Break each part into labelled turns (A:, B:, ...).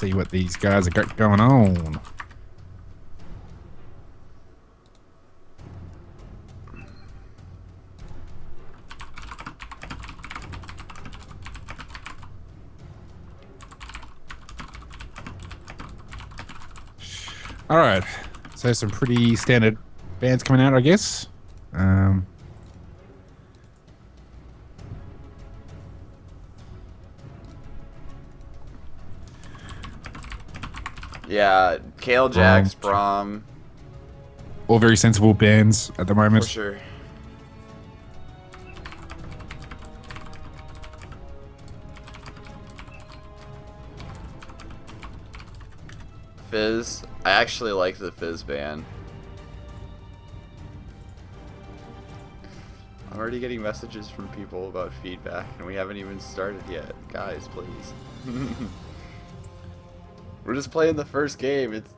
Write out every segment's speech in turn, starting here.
A: see what these guys have got going on. All right, so some pretty standard bands coming out, I guess.
B: Yeah, Kale, Jax, Braum.
A: All very sensible bands at the moment.
B: For sure. Fizz. I actually like the Fizz ban. I'm already getting messages from people about feedback, and we haven't even started yet. Guys, please. We're just playing the first game. It's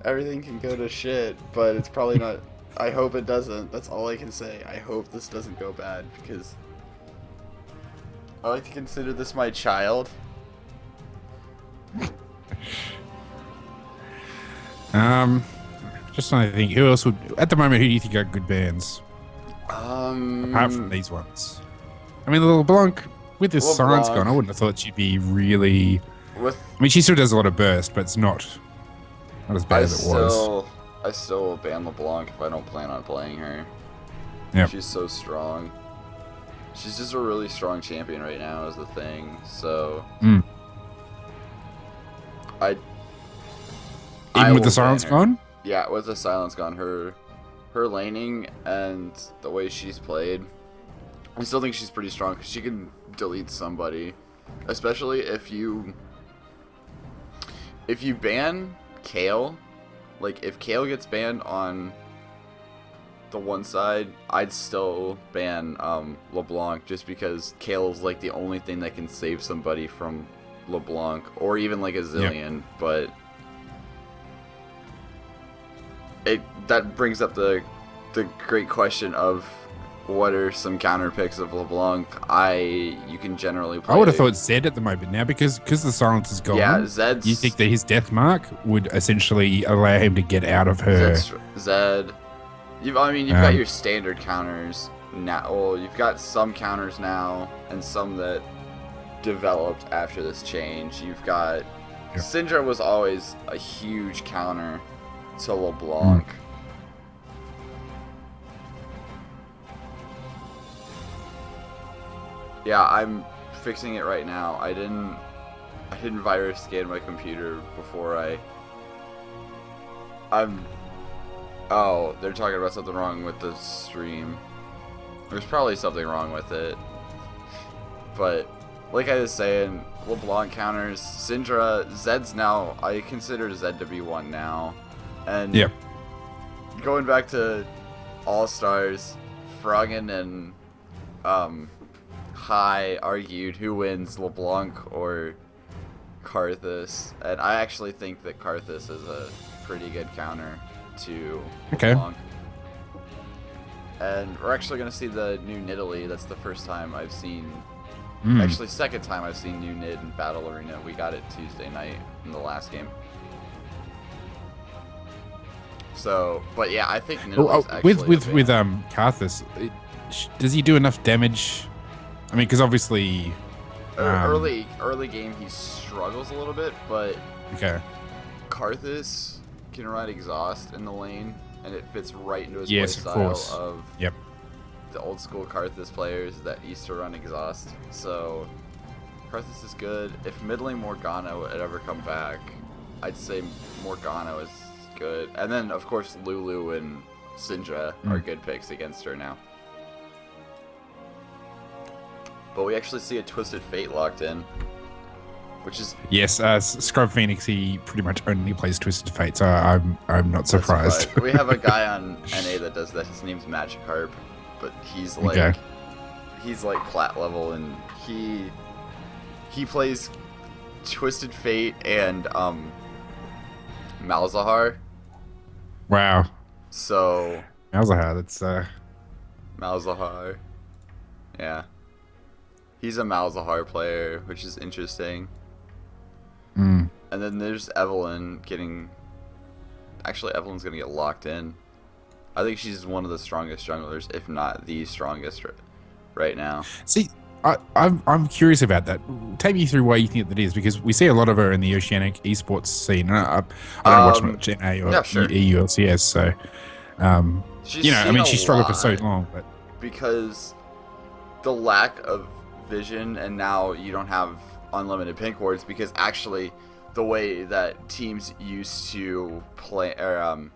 B: everything can go to shit, but it's probably not. I hope it doesn't. That's all I can say. I hope this doesn't go bad, because I like to consider this my child.
A: Just trying to think, who else would at the moment? Who do you think are good bands? Apart from these ones, I mean, LeBlanc with this science gone, I wouldn't have thought she'd be really. I mean, she still does a lot of burst, but it's not as bad as it was.
B: I still will ban LeBlanc if I don't plan on playing her.
A: Yeah,
B: she's so strong. She's just a really strong champion right now, is the thing. So
A: even with the silence gone.
B: Yeah, with the silence gone, her laning and the way she's played, I still think she's pretty strong because she can delete somebody, especially if you ban Kale. Like, if Kale gets banned on the one side, I'd still ban LeBlanc, just because Kale's like the only thing that can save somebody from LeBlanc, or even like a Zillion. But that brings up the great question of what are some counter picks of LeBlanc. You can generally play.
A: I would have thought Zed at the moment now, because the silence is gone.
B: Yeah, Zed's.
A: You think that his death mark would essentially allow him to get out of her?
B: Zed. You've got your standard counters now. Well, you've got some counters now, and some that developed after this change. You've got Syndra was always a huge counter to LeBlanc. Yeah, I'm fixing it right now. I didn't virus scan my computer before Oh, they're talking about something wrong with the stream. There's probably something wrong with it. But like I was saying, LeBlanc counters, Syndra, Zed's now, I consider Zed to be one now. And going back to All-Stars, Froggen and High argued who wins, LeBlanc or Karthus, and I actually think that Karthus is a pretty good counter to LeBlanc. And we're actually going to see the new Nidalee. That's the first time I've seen, actually second time I've seen new Nid in Battle Arena. We got it Tuesday night in the last game. So, but yeah, I think Nidalee's actually
A: with Karthus, does he do enough damage? I mean, because obviously
B: early game he struggles a little bit, but Karthus can run exhaust in the lane, and it fits right into his playstyle of the old school Karthus players that used to run exhaust. So Karthus is good. If mid lane Morgana would ever come back, I'd say Morgana is good. And then of course Lulu and Syndra are good picks against her now. But we actually see a Twisted Fate locked in, which is
A: Scrub Phoenix. He pretty much only plays Twisted Fate, so I'm not surprised.
B: We have a guy on NA that does that. His name's Magikarp, but he's like plat level, and he plays Twisted Fate and Malzahar.
A: Wow.
B: So
A: Malzahar, that's
B: Malzahar. Yeah. He's a Malzahar player, which is interesting. And then there's Evelyn getting... Actually, Evelyn's going to get locked in. I think she's one of the strongest junglers, if not the strongest right now.
A: See, I'm curious about that. Take me through why you think that is, because we see a lot of her in the Oceanic esports scene. I don't watch much NA or EULCS, so she struggled for so long. But
B: because the lack of vision, and now you don't have unlimited pink wards, because actually the way that teams used to play or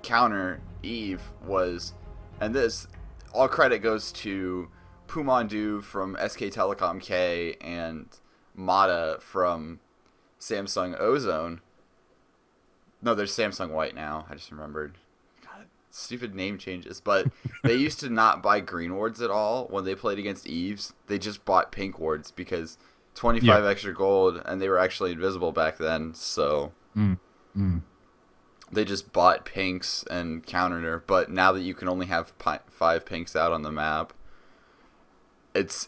B: counter Eve was, and this all credit goes to Pumandu from SK Telecom K and Mata from Samsung Ozone. No, there's Samsung White now. I just remembered. God, stupid name changes. But they used to not buy green wards at all when they played against Eves. They just bought pink wards because 25 extra gold, and they were actually invisible back then. So they just bought pinks and countered her. But now that you can only have 5 pinks out on the map,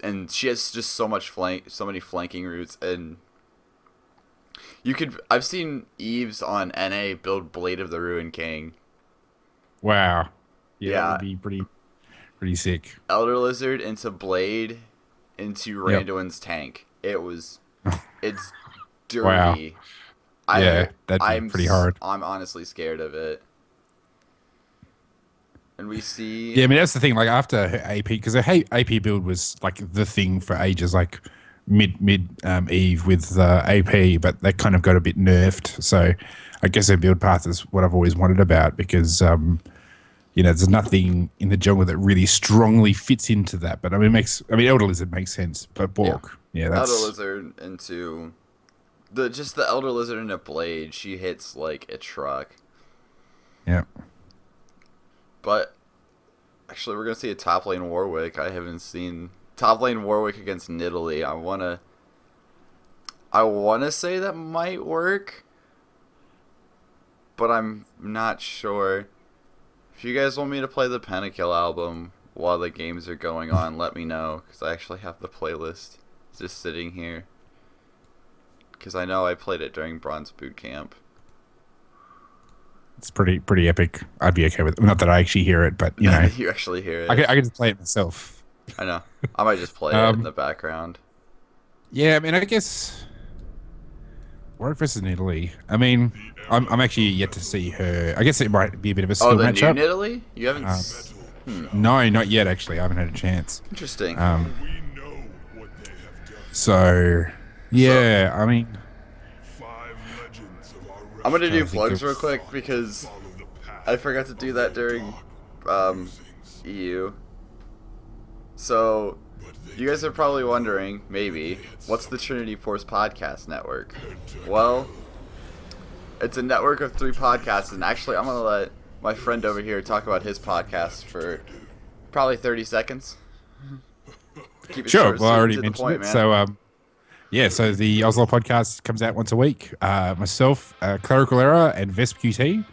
B: and she has just so many flanking routes, and I've seen Eves on NA build Blade of the Ruined King.
A: Wow. Yeah. That would be pretty sick.
B: Elder Lizard into Blade into Randuin's tank. It's dirty.
A: Wow. That'd be pretty hard.
B: I'm honestly scared of it. And we see...
A: Yeah, I mean, that's the thing. Like, after her AP... Because her AP build was, like, the thing for ages. Like, mid Eve with AP, but they kind of got a bit nerfed. So, I guess her build path is what I've always wondered about, because, there's nothing in the jungle that really strongly fits into that. But, I mean, Elder Lizard makes sense. But Bork, that's...
B: Elder Lizard into... the Elder Lizard into Blade, she hits like a truck.
A: Yeah. But
B: actually, we're gonna see a top lane Warwick. I haven't seen top lane Warwick against Nidalee. I wanna say that might work, but I'm not sure. If you guys want me to play the Pentakill album while the games are going on, let me know, because I actually have the playlist just sitting here. Because I know I played it during Bronze Boot Camp.
A: It's pretty epic. I'd be okay with it. Not that I actually hear it, but, you know.
B: You actually hear it.
A: I can just play it myself.
B: I know. I might just play it in the background.
A: Yeah, I mean, I guess... Warwick versus Nidalee. I mean, I'm actually yet to see her. I guess it might be a bit of a skill matchup.
B: Oh, the new Nidalee? You haven't...
A: No, not yet, actually. I haven't had a chance.
B: Interesting.
A: So... Yeah, I mean...
B: I'm going to do plugs real quick because I forgot to do that during EU. So, you guys are probably wondering, maybe, what's the Trinity Force Podcast Network? Well, it's a network of 3 podcasts, and actually I'm going to let my friend over here talk about his podcast for probably 30 seconds. Keep it short,
A: well, I already mentioned
B: point,
A: it.
B: Man.
A: So, so the Oslo podcast comes out once a week. Myself, Clerical Error, and Vesp QT,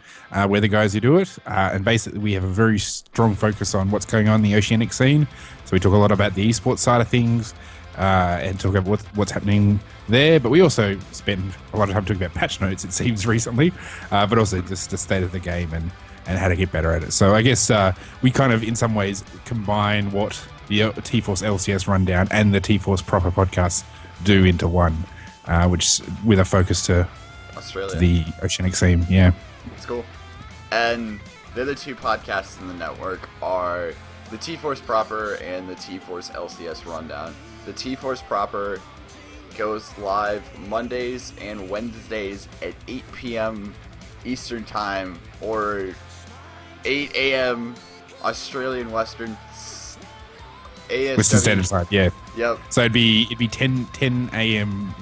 A: we're the guys who do it. And basically, we have a very strong focus on what's going on in the Oceanic scene. So we talk a lot about the esports side of things and talk about what's happening there. But we also spend a lot of time talking about patch notes, it seems, recently. But also just the state of the game and how to get better at it. So I guess we kind of, in some ways, combine what the T-Force LCS rundown and the T-Force proper podcast do into one, which with a focus to
B: Australia,
A: to the Oceanic scene. Yeah,
B: it's cool. And the other 2 podcasts in the network are the T-Force proper and the T-Force LCS rundown. The T-Force proper goes live Mondays and Wednesdays at 8 p.m. Eastern time, or 8 a.m. Australian Western
A: Standard Time. Yeah.
B: Yep.
A: So it'd be 10 a.m.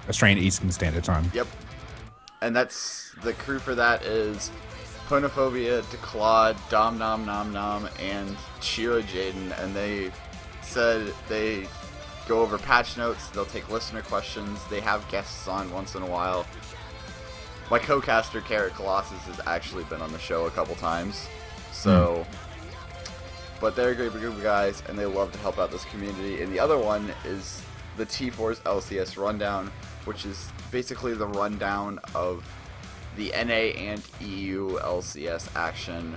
A: Australian Eastern Standard Time.
B: Yep. And that's the crew for that is Honophobia, Declawed, Dom Nom Nom Nom, and Shiro Jaden, and they said they go over patch notes, they'll take listener questions, they have guests on once in a while. My co-caster, Carrot Colossus, has actually been on the show a couple times, so... But they're a great group of guys, and they love to help out this community. And the other one is the T-Force LCS Rundown, which is basically the rundown of the NA and EU LCS action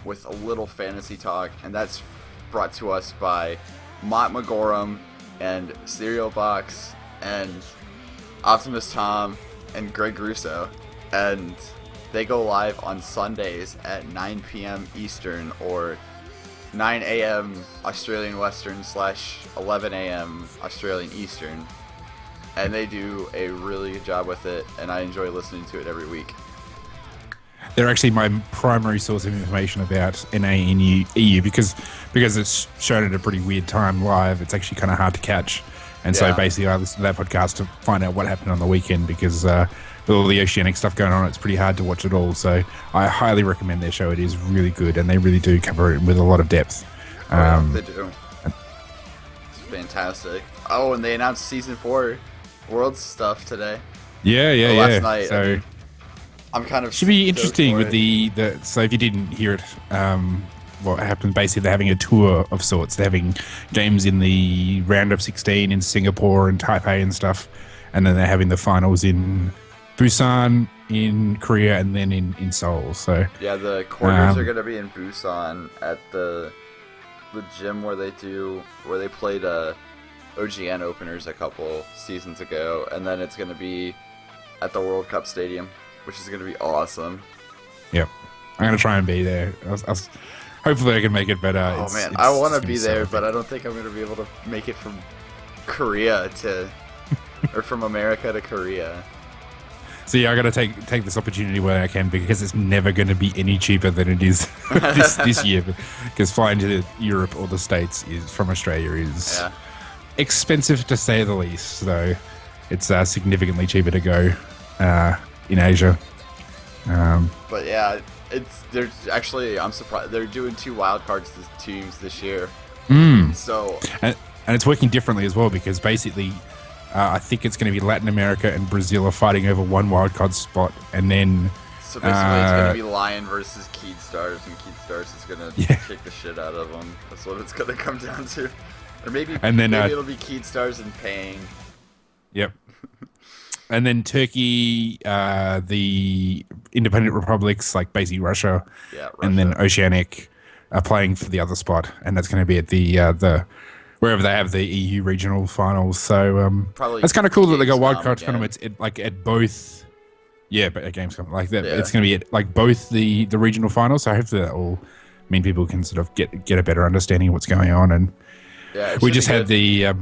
B: with a little fantasy talk, and that's brought to us by Mott McGorum and Cereal Box and Optimus Tom and Greg Russo, and they go live on Sundays at 9 p.m. Eastern or 9 a.m. Australian Western / 11 a.m. Australian Eastern, and they do a really good job with it, and I enjoy listening to it every week.
A: They're actually my primary source of information about NA and EU because it's shown at a pretty weird time live. It's actually kind of hard to catch. And so basically I listen to that podcast to find out what happened on the weekend because with all the Oceanic stuff going on, it's pretty hard to watch it all. So I highly recommend their show. It is really good, and they really do cover it with a lot of depth.
B: They do. It's fantastic. Oh, and they announced Season 4 Worlds stuff today. Last night.
A: So
B: I'm kind of
A: should be interesting with the so if you didn't hear it, what happened, basically they're having a tour of sorts. They're having games in the round of 16 in Singapore and Taipei and stuff, and then they're having the finals in Busan in Korea and then in Seoul. So
B: yeah, the quarters are going to be in Busan at the gym where they played OGN openers a couple seasons ago, and then it's going to be at the World Cup Stadium, which is going to be awesome.
A: Yep. I'm going to try and be there. Hopefully I can make it better.
B: Oh, man. I want to be there, but I don't think I'm going to be able to make it from Korea to... or from America to Korea.
A: So, yeah, I got to take this opportunity where I can because it's never going to be any cheaper than it is this year. Because flying to Europe or the States from Australia is expensive to say the least. So it's significantly cheaper to go in Asia.
B: But yeah, I'm surprised they're doing 2 wildcard teams this year. So
A: and it's working differently as well because basically I think it's going to be Latin America and Brazil are fighting over 1 wildcard spot, and then
B: so basically it's going to be Lion versus Keed Stars, and Keed Stars is going to kick the shit out of them. That's what it's going to come down to. Or maybe it'll be Keed Stars and Paying.
A: Yep. And then Turkey, the independent republics, like basically Russia, and then Oceanic are playing for the other spot, and that's going to be at the wherever they have the EU regional finals. So that's kind of cool that they got wildcard tournaments at both. Yeah, but at Gamescom, like that, it's going to be at like both the regional finals. So hopefully that will mean people can sort of get a better understanding of what's going on. And we just had the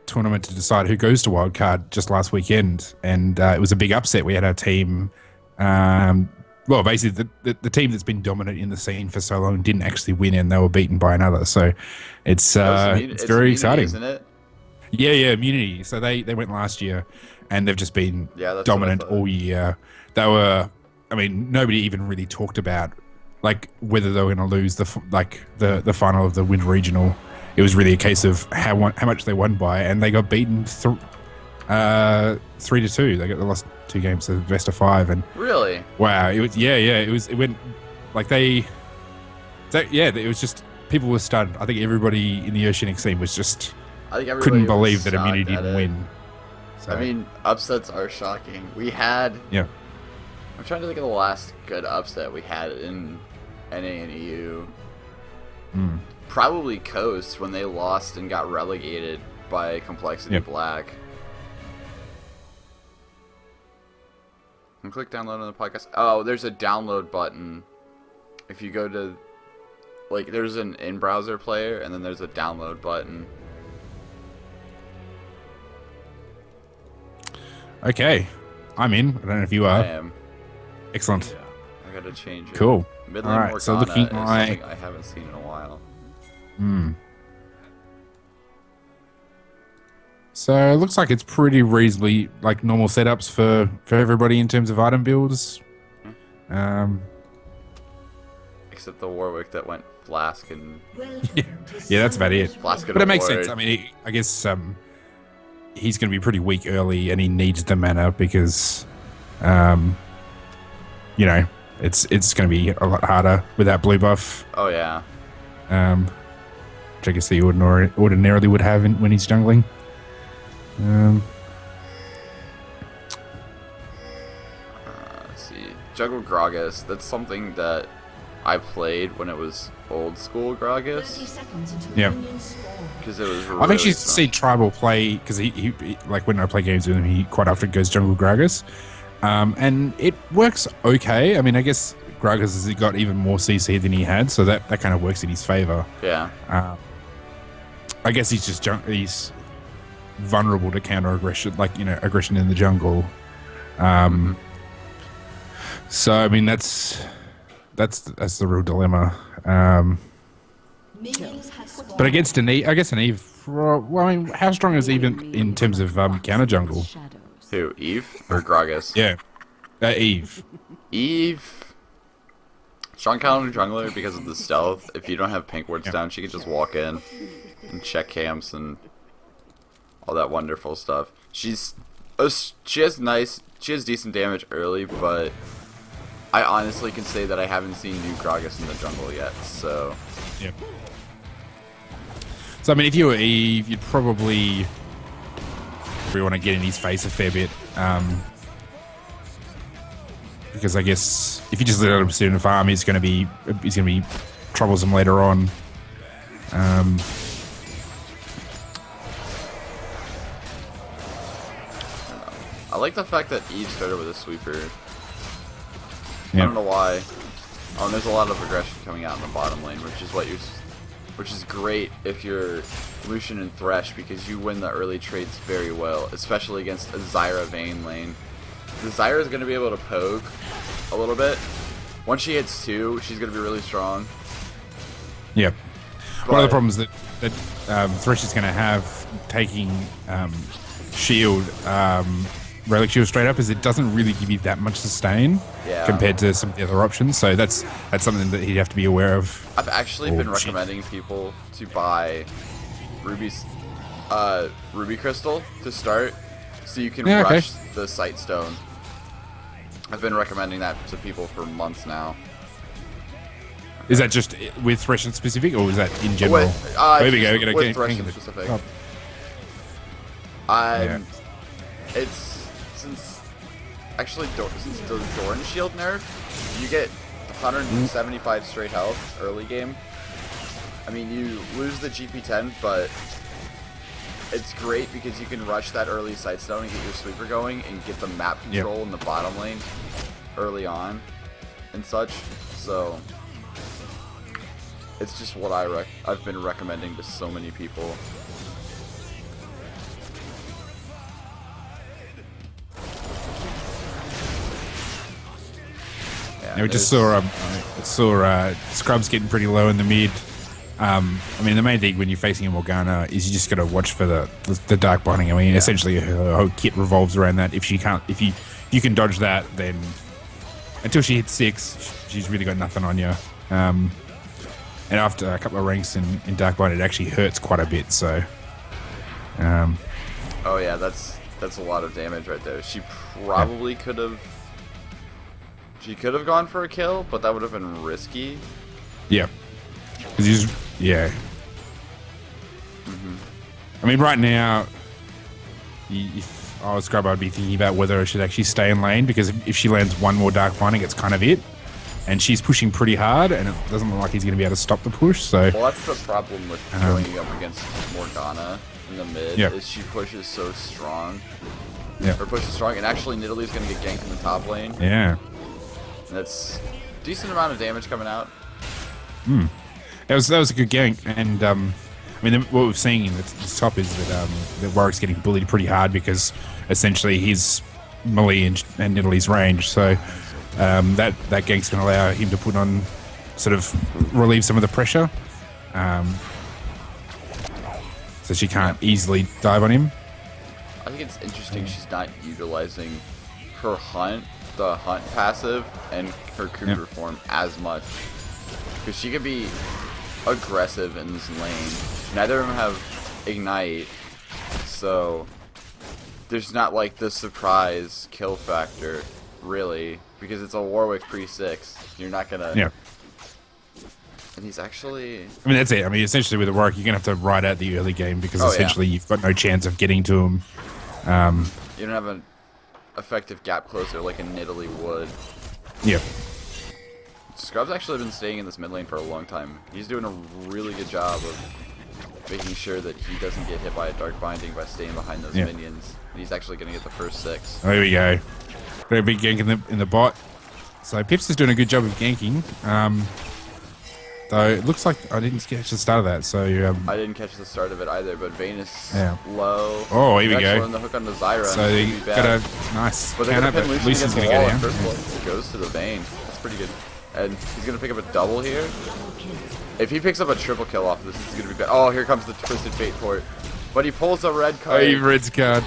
A: tournament to decide who goes to wildcard just last weekend, and it was a big upset. We had our team. Well, basically, the team that's been dominant in the scene for so long didn't actually win, and they were beaten by another. So it's very exciting,
B: isn't it?
A: Yeah, Immunity. So they went last year, and they've just been dominant all year. They were, I mean, nobody even really talked about like whether they were going to lose the final of the Winter Regional. It was really a case of how much they won by, and they got beaten 3-2. They lost 2 games, so best of 5. And
B: really,
A: wow, it was it went like it was just people were stunned. I think everybody in the Oceanic scene was just couldn't believe that Immunity didn't win. So.
B: I mean, upsets are shocking. We had I'm trying to think of the last good upset we had in NA and EU. Probably Coast when they lost and got relegated by Complexity Black. And click download on the podcast. Oh, there's a download button. If you go to, like, there's an in-browser player, and then there's a download button.
A: Okay. I'm in. I don't know if you are.
B: I am.
A: Excellent.
B: Yeah, I gotta change it.
A: Cool.
B: Midland Morgana
A: so looking
B: is something I haven't seen in a while.
A: So it looks like it's pretty reasonably like normal setups for everybody in terms of item builds.
B: Except the Warwick that went Flask and
A: yeah, that's about it.
B: Flask and
A: but it makes
B: Award.
A: sense. I mean, I guess he's going to be pretty weak early, and he needs the mana because, it's going to be a lot harder without blue buff.
B: Oh yeah.
A: Which I guess he ordinarily would have when he's jungling.
B: Let's see. Jungle Gragas. That's something that I played when it was old school Gragas.
A: Yeah.
B: Because it was.
A: I've actually seen Tribal play because he like when I play games with him, he quite often goes Jungle Gragas, and it works okay. I mean, I guess Gragas has got even more CC than he had, so that kind of works in his favor.
B: Yeah.
A: I guess he's just he's vulnerable to counter aggression, like aggression in the jungle. So I mean that's the real dilemma. But against an Eve, I guess an Eve. Well, I mean, how strong is even in terms of counter jungle?
B: Who, Eve or Gragas?
A: Yeah, Eve.
B: Eve, strong counter jungler because of the stealth. If you don't have pink wards down, she can just walk in and check camps and all that wonderful stuff. She has decent damage early, but I honestly can say that I haven't seen new Gragas in the jungle yet. So.
A: Yep. So I mean, if you were Eve, you'd probably want to get in his face a fair bit, because I guess if you just let him sit in a farm, he's going to be troublesome later on.
B: I like the fact that Eve started with a sweeper.
A: Yep.
B: I don't know why. There's a lot of aggression coming out in the bottom lane, which is great if you're Lucian and Thresh, because you win the early trades very well, especially against a Zyra Vayne lane. The Zyra is going to be able to poke a little bit. Once she hits 2, she's going to be really strong.
A: Yeah. One of the problems that Thresh is going to have taking shield, relic shield straight up is it doesn't really give you that much sustain compared to some of the other options. So that's something that he'd have to be aware of.
B: I've actually been recommending people to buy Ruby Crystal to start, so you can rush the Sight Stone. I've been recommending that to people for months now.
C: Is that just with Thresh in specific, or is that in general?
B: There we go. With Thresh in specific. It's since the Doran Shield nerf, you get 175 straight health early game. I mean, you lose the GP10, but it's great because you can rush that early Sightstone and get your sweeper going and get the map control in the bottom lane early on and such. So it's just what I've been recommending to so many people.
A: Yeah, we just saw Scrubs getting pretty low in the mid. I mean, the main thing when you're facing a Morgana is you just got to watch for the dark binding. I mean, essentially her whole kit revolves around that. If you can dodge that, then until she hits 6, she's really got nothing on you. And after a couple of ranks in dark bind, it actually hurts quite a bit. So,
B: oh yeah, that's a lot of damage right there. She probably could have. She could have gone for a kill, but that would have been risky.
A: Yeah. I mean, right now, if I was Scrub, I'd be thinking about whether I should actually stay in lane, because if she lands one more Dark Binding, it's kind of it. And she's pushing pretty hard, and it doesn't look like he's going to be able to stop the push. So,
B: well, that's the problem with going up against Morgana in the mid, is she pushes so strong.
A: Yeah.
B: Her push is strong, and actually Nidalee's going to get ganked in the top lane.
A: Yeah.
B: And that's a decent amount of damage coming out.
A: That was a good gank, and I mean, what we're seeing in the top is that Warwick's getting bullied pretty hard because essentially he's melee and Nidalee's range. So that gank's going to allow him to put on, sort of relieve some of the pressure. So she can't easily dive on him.
B: I think it's interesting she's not utilizing her the hunt passive and her Cooper form as much, because she could be aggressive in this lane. Neither of them have ignite, so there's not like the surprise kill factor really, because it's a Warwick pre-6. You're not gonna And he's actually...
A: I mean, that's it. I mean, essentially with the Warwick, you're going to have to ride out the early game because essentially you've got no chance of getting to him.
B: You don't have an effective gap closer like a Nidalee would.
A: Yeah.
B: Scrub's actually been staying in this mid lane for a long time. He's doing a really good job of making sure that he doesn't get hit by a Dark Binding by staying behind those minions. And he's actually going to get the first 6.
A: There we go. Very big gank in the bot. So Pips is doing a good job of ganking. Though it looks like I didn't catch the start of that. So
B: I didn't catch the start of it either, but Vayne is low.
A: Oh, here we go.
B: On the hook on the Zyra.
A: So they got a nice counter, but Lucian's going to go down.
B: First blood goes to the Vayne. That's pretty good. And he's going to pick up a double here. If he picks up a triple kill off this, is going to be bad. Oh, here comes the Twisted Fate port. But he pulls a red card.
A: Oh, red card.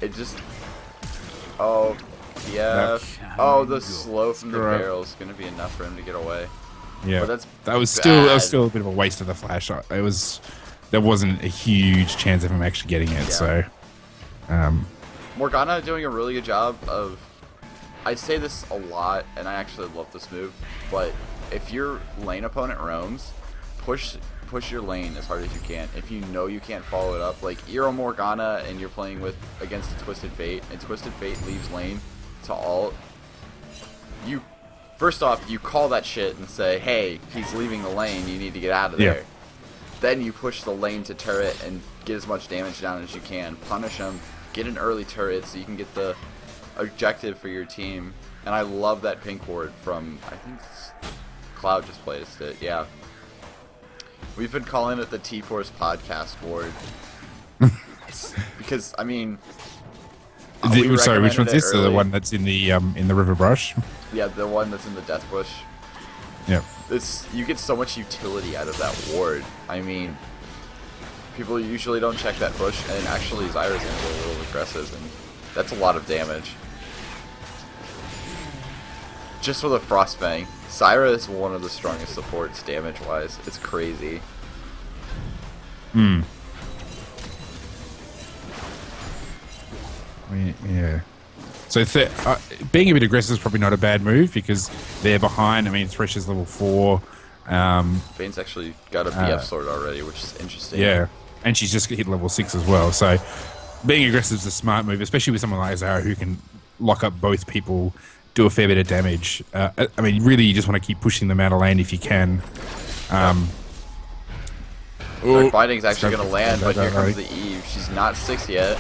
B: It just... Oh, yeah. Oh, the slow from the barrel is going to be enough for him to get away.
A: Yeah,
B: but
A: that was still a bit of a waste of the flash. There wasn't a huge chance of him actually getting it. So,
B: Morgana doing a really good job of. I say this a lot, and I actually love this move. But if your lane opponent roams, push your lane as hard as you can. If you know you can't follow it up, like you're a Morgana and you're playing against a Twisted Fate, and Twisted Fate leaves lane to ult. First off, you call that shit and say, hey, he's leaving the lane, you need to get out of there. Then you push the lane to turret and get as much damage down as you can. Punish him, get an early turret so you can get the objective for your team. And I love that pink ward from, I think Cloud just placed it, yeah. We've been calling it the T-Force podcast ward. Because, I mean...
A: sorry, which one's this? The one that's in the river brush?
B: Yeah, the one that's in the death bush.
A: Yeah.
B: You get so much utility out of that ward. I mean, people usually don't check that bush, and actually Zyra's going to go a little aggressive, and that's a lot of damage. Just with a Frostfang, Zyra is one of the strongest supports damage-wise. It's crazy.
A: Yeah. So being a bit aggressive is probably not a bad move because they're behind. I mean, Thresh is level 4.
B: Vayne's actually got a BF sword already, which is interesting.
A: Yeah, and she's just hit level 6 as well. So being aggressive is a smart move, especially with someone like Zyra who can lock up both people, do a fair bit of damage. I mean, really, you just want to keep pushing them out of lane if you can.
B: Dark Binding's actually going to land, but here comes the Eve. She's not 6 yet.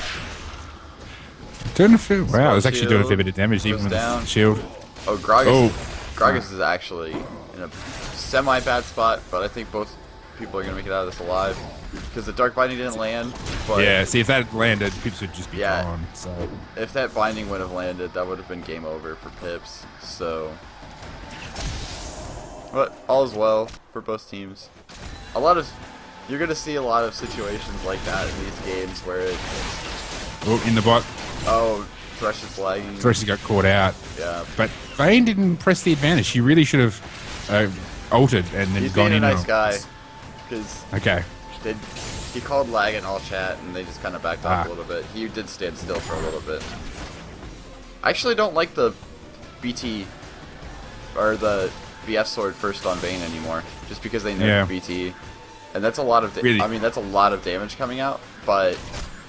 A: Wow, it's actually doing a fair bit of damage even with the shield.
B: Oh, Gragas is actually in a semi-bad spot, but I think both people are going to make it out of this alive. Because the Dark Binding didn't land. But
A: yeah, see, if that landed, Pips would just be gone. So.
B: If that Binding would have landed, that would have been game over for Pips. So, but all is well for both teams. You're going to see a lot of situations like that in these games where it's...
A: in the bot.
B: Oh, Thresh is lagging.
A: Thresh got caught out.
B: Yeah.
A: But Vayne didn't press the advantage. He really should have ulted and then gone in.
B: He's being a nice guy. Because he called lag in all chat and they just kind of backed off a little bit. He did stand still for a little bit. I actually don't like the BT or the BF sword first on Vayne anymore. Just because they nerfed BT. And that's a lot of I mean, that's a lot of damage coming out, but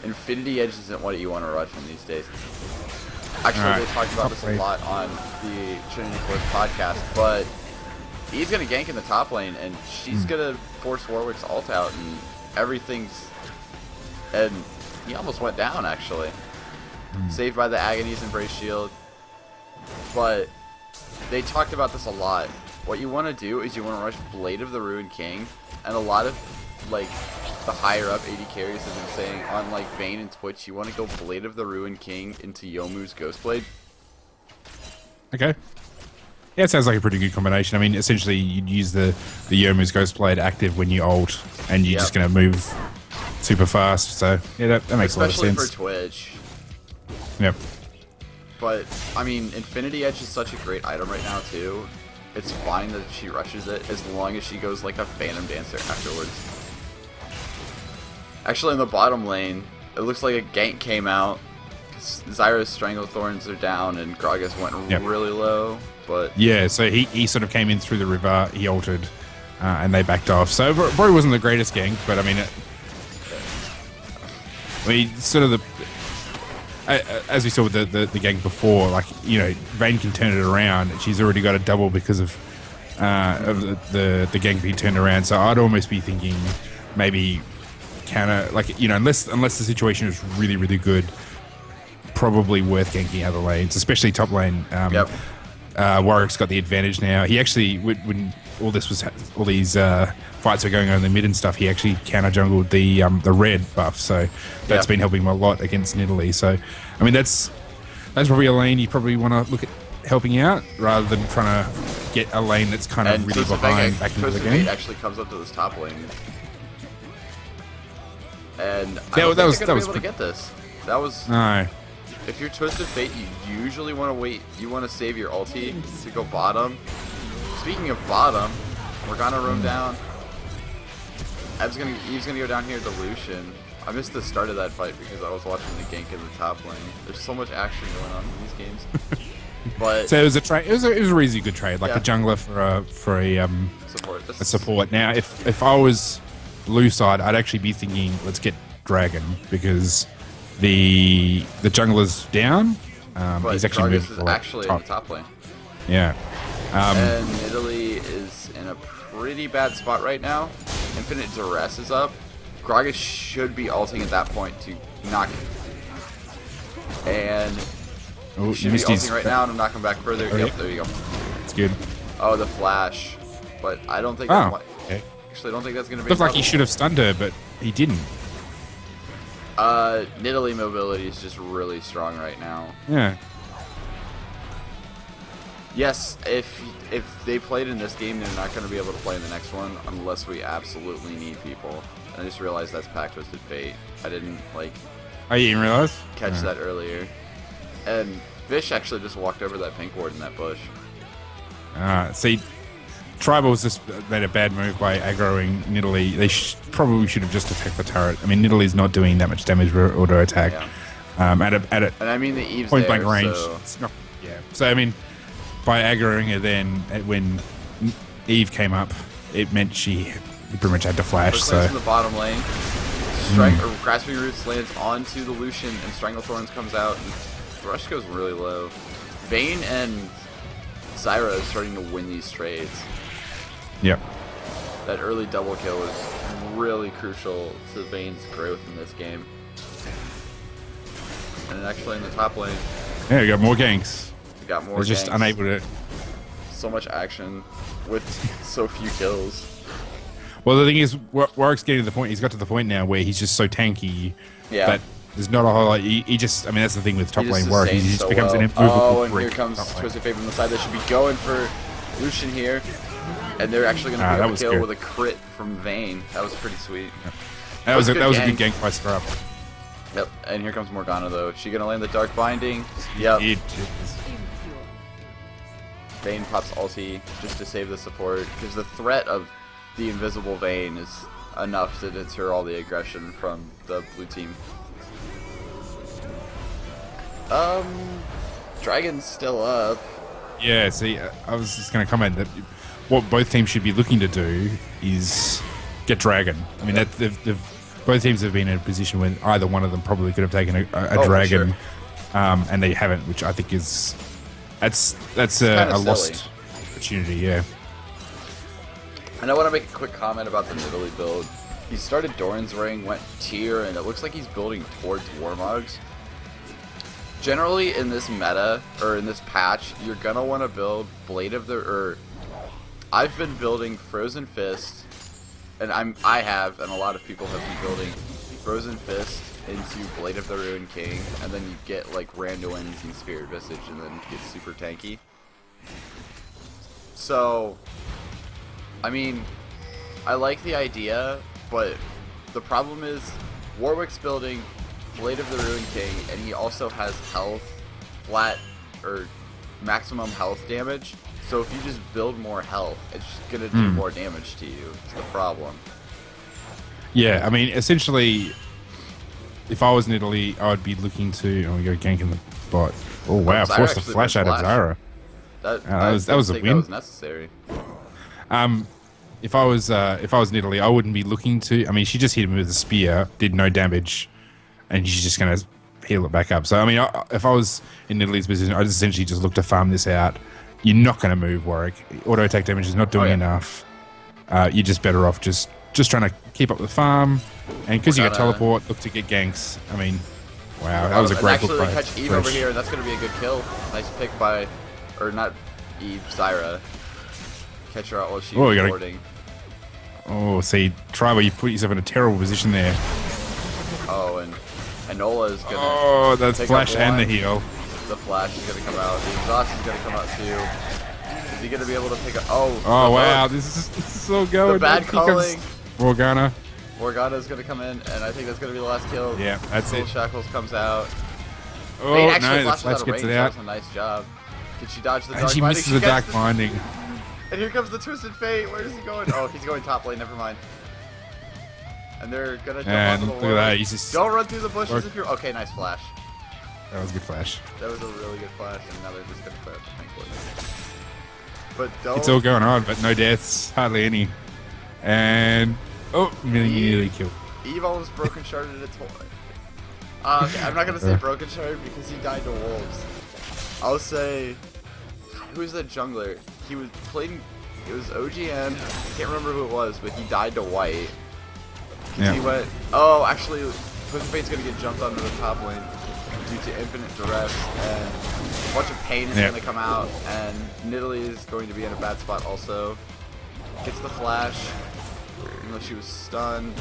B: Infinity Edge isn't what you want to rush in these days. Actually, they talked about this a lot on the Trinity Force podcast, but he's going to gank in the top lane, and she's going to force Warwick's ult out, and everything's... And he almost went down, actually. Saved by the Agony's Embrace Shield. But they talked about this a lot. What you want to do is you want to rush Blade of the Ruined King, and a lot of, like, the higher up AD carries have been saying on like Vayne and Twitch, you want to go Blade of the Ruined King into Youmuu's Ghostblade.
A: Okay. Yeah, it sounds like a pretty good combination. I mean, essentially, you'd use the Youmuu's Ghostblade active when you ult, and you're just going to move super fast. So, yeah, that makes a lot of sense.
B: Especially for Twitch.
A: Yep.
B: But, I mean, Infinity Edge is such a great item right now, too. It's fine that she rushes it, as long as she goes like a Phantom Dancer afterwards. Actually, in the bottom lane, it looks like a gank came out. Zyra's Stranglethorns are down, and Gragas went really low. But
A: yeah, so he sort of came in through the river. He ulted, and they backed off. So it probably wasn't the greatest gank, but I mean, sort of as we saw with the gank before, like, you know, Vayne can turn it around, and she's already got a double because of the gank being turned around. So I'd almost be thinking maybe counter, like, you know, unless the situation is really, really good, probably worth ganking other lanes, especially top lane.
B: Yep.
A: Warwick's got the advantage now. He actually, when all these fights were going on in the mid and stuff, he actually counter jungled the red buff. So that's been helping him a lot against Nidalee. So, I mean, that's probably a lane you probably want to look at helping out rather than trying to get a lane that's kind of really behind back into the game.
B: Actually comes up to this top lane, and
A: that was
B: able to get this. That was
A: no.
B: If you're Twisted Fate, you usually want to wait. You want to save your ulti to go bottom. Speaking of bottom, Morgana roam down. Eve's gonna go down here to Lucian. I missed the start of that fight because I was watching the gank in the top lane. There's so much action going on in these games. But
A: so it was a trade. It was a really good trade, like a jungler for a support. Now, if I was blue side, I'd actually be thinking, let's get Dragon, because the jungler's down. He's actually moved
B: is actually in the top lane.
A: Yeah.
B: And Italy is in a pretty bad spot right now. Infinite Duress is up. Gragas should be ulting at that point to knock him. And he should be ulting right now to knock him back further.
A: Oh,
B: yep,
A: yeah.
B: there you go.
A: It's good.
B: Oh, the flash. But I don't think
A: okay.
B: Actually, I don't think that's going to be
A: Looked like he should have stunned her, but he didn't.
B: Nidalee mobility is just really strong right now.
A: Yeah.
B: Yes, if they played in this game, they're not going to be able to play in the next one unless we absolutely need people. And I just realized that's Pack Twisted Fate. I didn't,
A: Oh, you didn't realize?
B: catch that earlier. And Fish actually just walked over that pink ward in that bush.
A: See, Tribal's just made a bad move by aggroing Nidalee. They probably should have just attacked the turret. I mean, Nidalee's not doing that much damage with auto attack.
B: Yeah.
A: At
B: And I mean, the Eve's
A: point
B: there,
A: blank range.
B: so...
A: It's not, yeah. So, I mean, by aggroing her then, when Eve came up, it meant she pretty much had to flash.
B: First
A: So
B: in the bottom lane. Grasping Roots lands onto the Lucian, and Stranglethorns comes out, and the rush goes really low. Vayne and Zyra is starting to win these trades.
A: Yep.
B: That early double kill is really crucial to Vayne's growth in this game. And actually in the top lane,
A: Yeah, you got more ganks.
B: we got more
A: They're just
B: ganks.
A: unable to.
B: So much action with so few kills.
A: Well, the thing is, Warwick's getting to the point. He's got to the point now where he's just so tanky that there's not a whole lot. He just, I mean, that's the thing with top lane Warwick. He just becomes an immovable
B: and
A: brick.
B: here comes Twisted Fate from the side. They should be going for Lucian here. And they're actually going to pick up a kill with a crit from Vayne. That was pretty sweet.
A: Yep. That was a good gank by Scrub.
B: Yep, and here comes Morgana, though. Is she going to land the Dark Binding? Yep. Vayne pops ulti just to save the support, because the threat of the invisible Vayne is enough to deter all the aggression from the blue team. Dragon's still up.
A: Yeah, see, I was just going to comment that what both teams should be looking to do is get Dragon. I mean, both teams have been in a position where either one of them probably could have taken a Dragon, and they haven't, which I think is that's a lost opportunity. Yeah.
B: And I want to make a quick comment about the Nidalee build. He started Doran's Ring, went tier, and it looks like he's building towards Warmogs. Generally, in this meta, or in this patch, you're going to want to build Blade of the... I've been building Frozen Fist, and I have, and a lot of people have been building Frozen Fist into Blade of the Ruined King, and then you get, Randuin's and Spirit Visage, and then get super tanky. So... I mean, I like the idea, but the problem is Warwick's building Blade of the Ruined King, and he also has health, flat, or maximum health damage. So if you just build more health, it's just going to do more damage to you. It's the problem.
A: Yeah, I mean, essentially, if I was in Italy, I would be looking to... Oh, we go gank in the bot. Oh, wow, forced the flash out of Zyra.
B: That was a win.
A: That was necessary. if I was in Italy, I wouldn't be looking to. I mean, she just hit him with a spear, did no damage, and she's just going to heal it back up. So I mean, if I was in Italy's position, I'd essentially just look to farm this out. You're not going to move Warwick. Auto attack damage is not doing enough. You're just better off just trying to keep up the farm, and because you got teleport, look to get ganks. I mean, wow, that was a great
B: look. Actually, catch Eve over here, and that's going to be a good kill. Nice pick by, or not Eve, Zyra. Catch her out while she's boarding.
A: Oh, see, try where you put yourself in a terrible position there.
B: Oh, and Enola is going to.
A: Oh, that's flash and the heal.
B: The flash is going to come out. The exhaust is going to come out too. Is he going to be able to pick up? Oh,
A: wow, this is so going.
B: The bad calling.
A: Morgana
B: is going to come in, and I think that's going to be the last kill.
A: Yeah, that's it.
B: Shackles comes out.
A: Oh, no, the flash gets it out.
B: That was a nice job. Did she dodge the dark
A: binding? And she misses the dark binding.
B: And here comes the Twisted Fate. Where is he going? Oh, he's going top lane. Never mind. And they're going to jump onto the wall.
A: Look at that. He's just...
B: Don't run through the bushes if you're... Okay, nice flash.
A: That was a good flash.
B: That was a really good flash, and now they're just going to clear up the tank lane. But don't...
A: It's all going on, but no deaths. Hardly any. And... Oh, nearly killed.
B: Eve almost broken sharded its whole... Okay, I'm not going to say broken shard because he died to wolves. I'll say... Who's the jungler? He was playing... It was OGN. I can't remember who it was, but he died to white.
A: Yeah.
B: He went... Oh, actually, Twisted Fate's going to get jumped onto the top lane due to infinite duress, and a bunch of pain is going to come out, and Nidalee is going to be in a bad spot also. Gets the flash, even though she was stunned.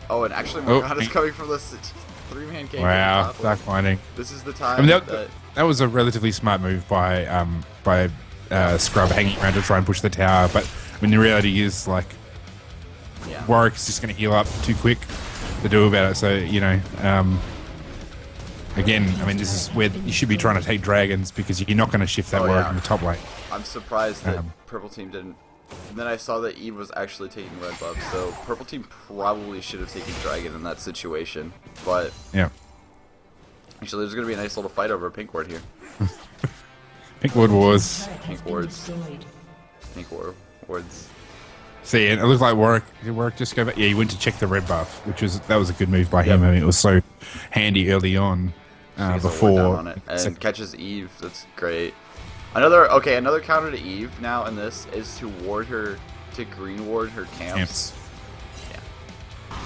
B: Oh, and actually Morgana's coming from the three-man game.
A: Wow, dark binding.
B: This is the time.
A: I mean, that was a relatively smart move by Scrub hanging around to try and push the tower, but I mean the reality is like Warwick's just going to heal up too quick to do about it. So again, I mean this is where you should be trying to take dragons because you're not going to shift that Warwick in the top lane.
B: I'm surprised that Purple Team didn't. And then I saw that Eve was actually taking red buff, so Purple Team probably should have taken Dragon in that situation. But actually, there's going to be a nice little fight over Pink Ward here.
A: Pink Ward Wars.
B: Pink Wards. Pink Wards.
A: See, and it looked like Warwick just go back. Yeah, he went to check the red buff, that was a good move by him. I mean, it was so handy early on before
B: on it and catches Eve. That's great. Another counter to Eve now in this is to green ward her camps. Yeah.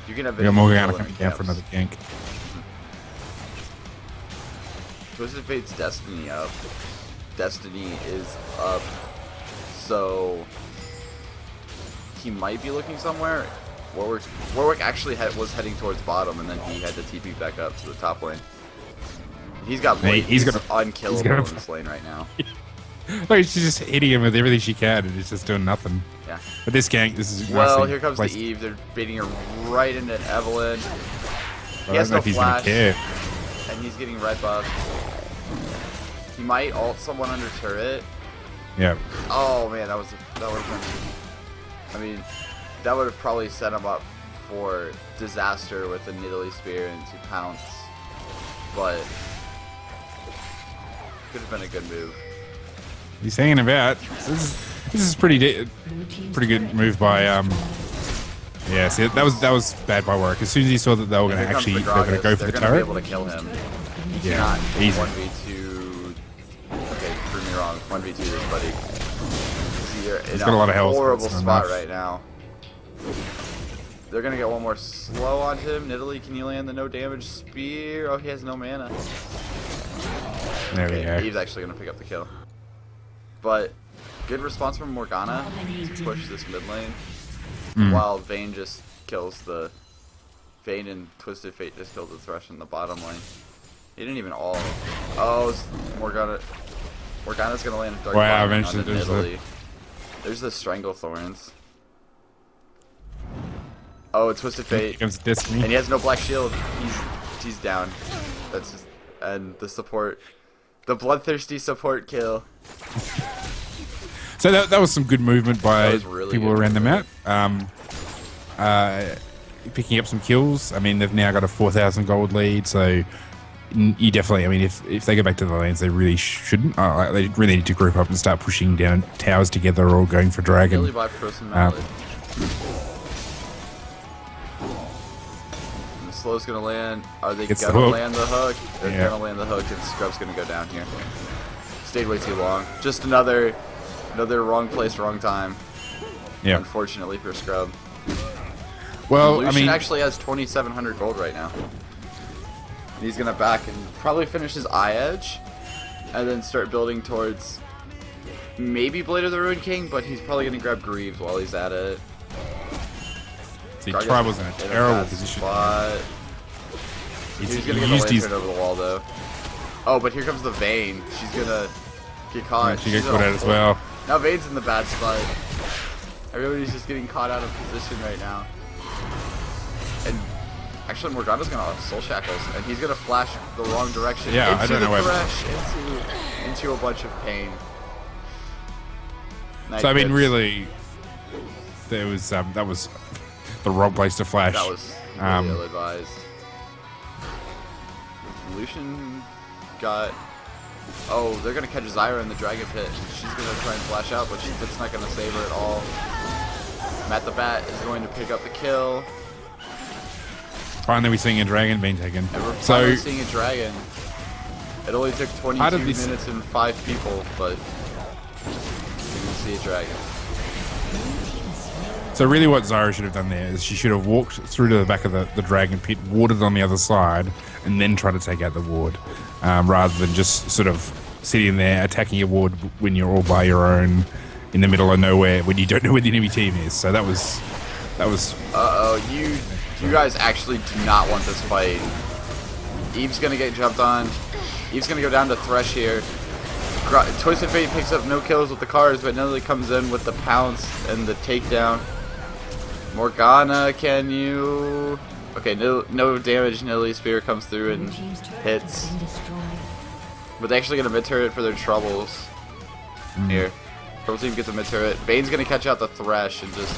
B: You can have
A: Morgana coming down for another gank.
B: Twisted Fate's Destiny up. Destiny is up. So he might be looking somewhere. Warwick actually was heading towards bottom, and then he had to TP back up to the top lane. He's got Blade. He's unkillable in this lane right now.
A: Like she's just hitting him with everything she can, and it's just doing nothing.
B: Yeah.
A: But this gank, this is
B: well. Here comes the Eve. They're baiting her right into Evelyn. He has no flash, and he's getting red buff. He might ult someone under turret.
A: Yeah.
B: Oh man, that would have been. I mean, that would have probably set him up for disaster with the Nidalee Spear and 2 pounce, but. Could have been a good move.
A: He's hanging about. This is pretty good move by yeah. See, that was bad by Warwick. As soon as he saw that they were going to go for the turret,
B: be able to kill him.
A: Yeah, easy.
B: 1v2. Okay, prove me wrong. 1v2 this buddy.
A: He's got a lot of health.
B: Horrible spot right now. They're gonna get one more slow on him. Nidalee, can you land the no damage spear? Oh, he has no mana.
A: There we go.
B: Eve's actually going to pick up the kill. But good response from Morgana to push this mid lane. While Vayne just kills the... Vayne and Twisted Fate just killed the Thresh in the bottom lane. He didn't even all... Oh, Morgana's going to land a Dark Bottom on the Nidalee. There's the Strangle Thorns. Oh, Twisted Fate. And he has no black shield. He's down. That's just... And the support... The bloodthirsty support kill.
A: So that was some good movement by
B: really
A: people around the map. Picking up some kills. I mean, they've now got a 4,000 gold lead, so you definitely. I mean, if they go back to the lanes, they really shouldn't. They really need to group up and start pushing down towers together or going for dragon.
B: Really buy Frozen Mallet. And the slow's gonna land. Are they
A: Gets
B: gonna
A: the hook.
B: land the hook? They're
A: Yeah.
B: gonna land the hook, and Scrub's gonna go down here. Stayed way too long. Just another wrong place, wrong time.
A: Yeah.
B: Unfortunately for Scrub.
A: Well,
B: Lucian
A: I mean,
B: actually has 2,700 gold right now. And he's gonna back and probably finish his eye edge, and then start building towards maybe Blade of the Ruined King, but he's probably gonna grab Greaves while he's at it.
A: see,
B: Gargan's
A: Tribal's in a
B: in
A: terrible
B: bad
A: position.
B: spot. He's
A: He
B: gonna get the
A: used his.
B: lantern over the wall though. Oh, but here comes the Vayne. She's gonna get caught.
A: She gets
B: She's
A: caught
B: in a
A: out as
B: hole.
A: well.
B: Now Vayne's in the bad spot. Everybody's just getting caught out of position right now. And actually, Morgana's gonna Soul Shackles, and he's gonna flash the wrong direction.
A: Yeah,
B: into
A: I don't know
B: the
A: why.
B: thresh, into a bunch of pain.
A: So I mean,
B: Night
A: really, there was that was the wrong place to flash.
B: that was really
A: Um,
B: ill-advised. Lucian got. Oh, they're gonna catch Zyra in the Dragon Pit. She's gonna try and flash out, but that's not gonna save her at all. Matt the Bat is going to pick up the kill.
A: Finally, we're seeing a dragon being taken.
B: And we're
A: So
B: finally seeing a dragon. It only took 22
A: did this-
B: minutes and 5 people, but we can see a dragon.
A: So really what Zyra should have done there is she should have walked through to the back of the dragon pit, warded on the other side, and then tried to take out the ward, rather than just sort of sitting there attacking a ward when you're all by your own in the middle of nowhere when you don't know where the enemy team is. So that was
B: Uh-oh, you guys actually do not want this fight. Eve's gonna get jumped on. Eve's gonna go down to Thresh here. Twisted Fate picks up no kills with the cars, but Nilly comes in with the pounce and the takedown. Morgana, can you... Okay, no damage. Nilly's spear comes through and hits. But they're actually gonna mid-turret for their troubles. Here. Trouble team gets a mid-turret. Vayne's gonna catch out the Thresh and just...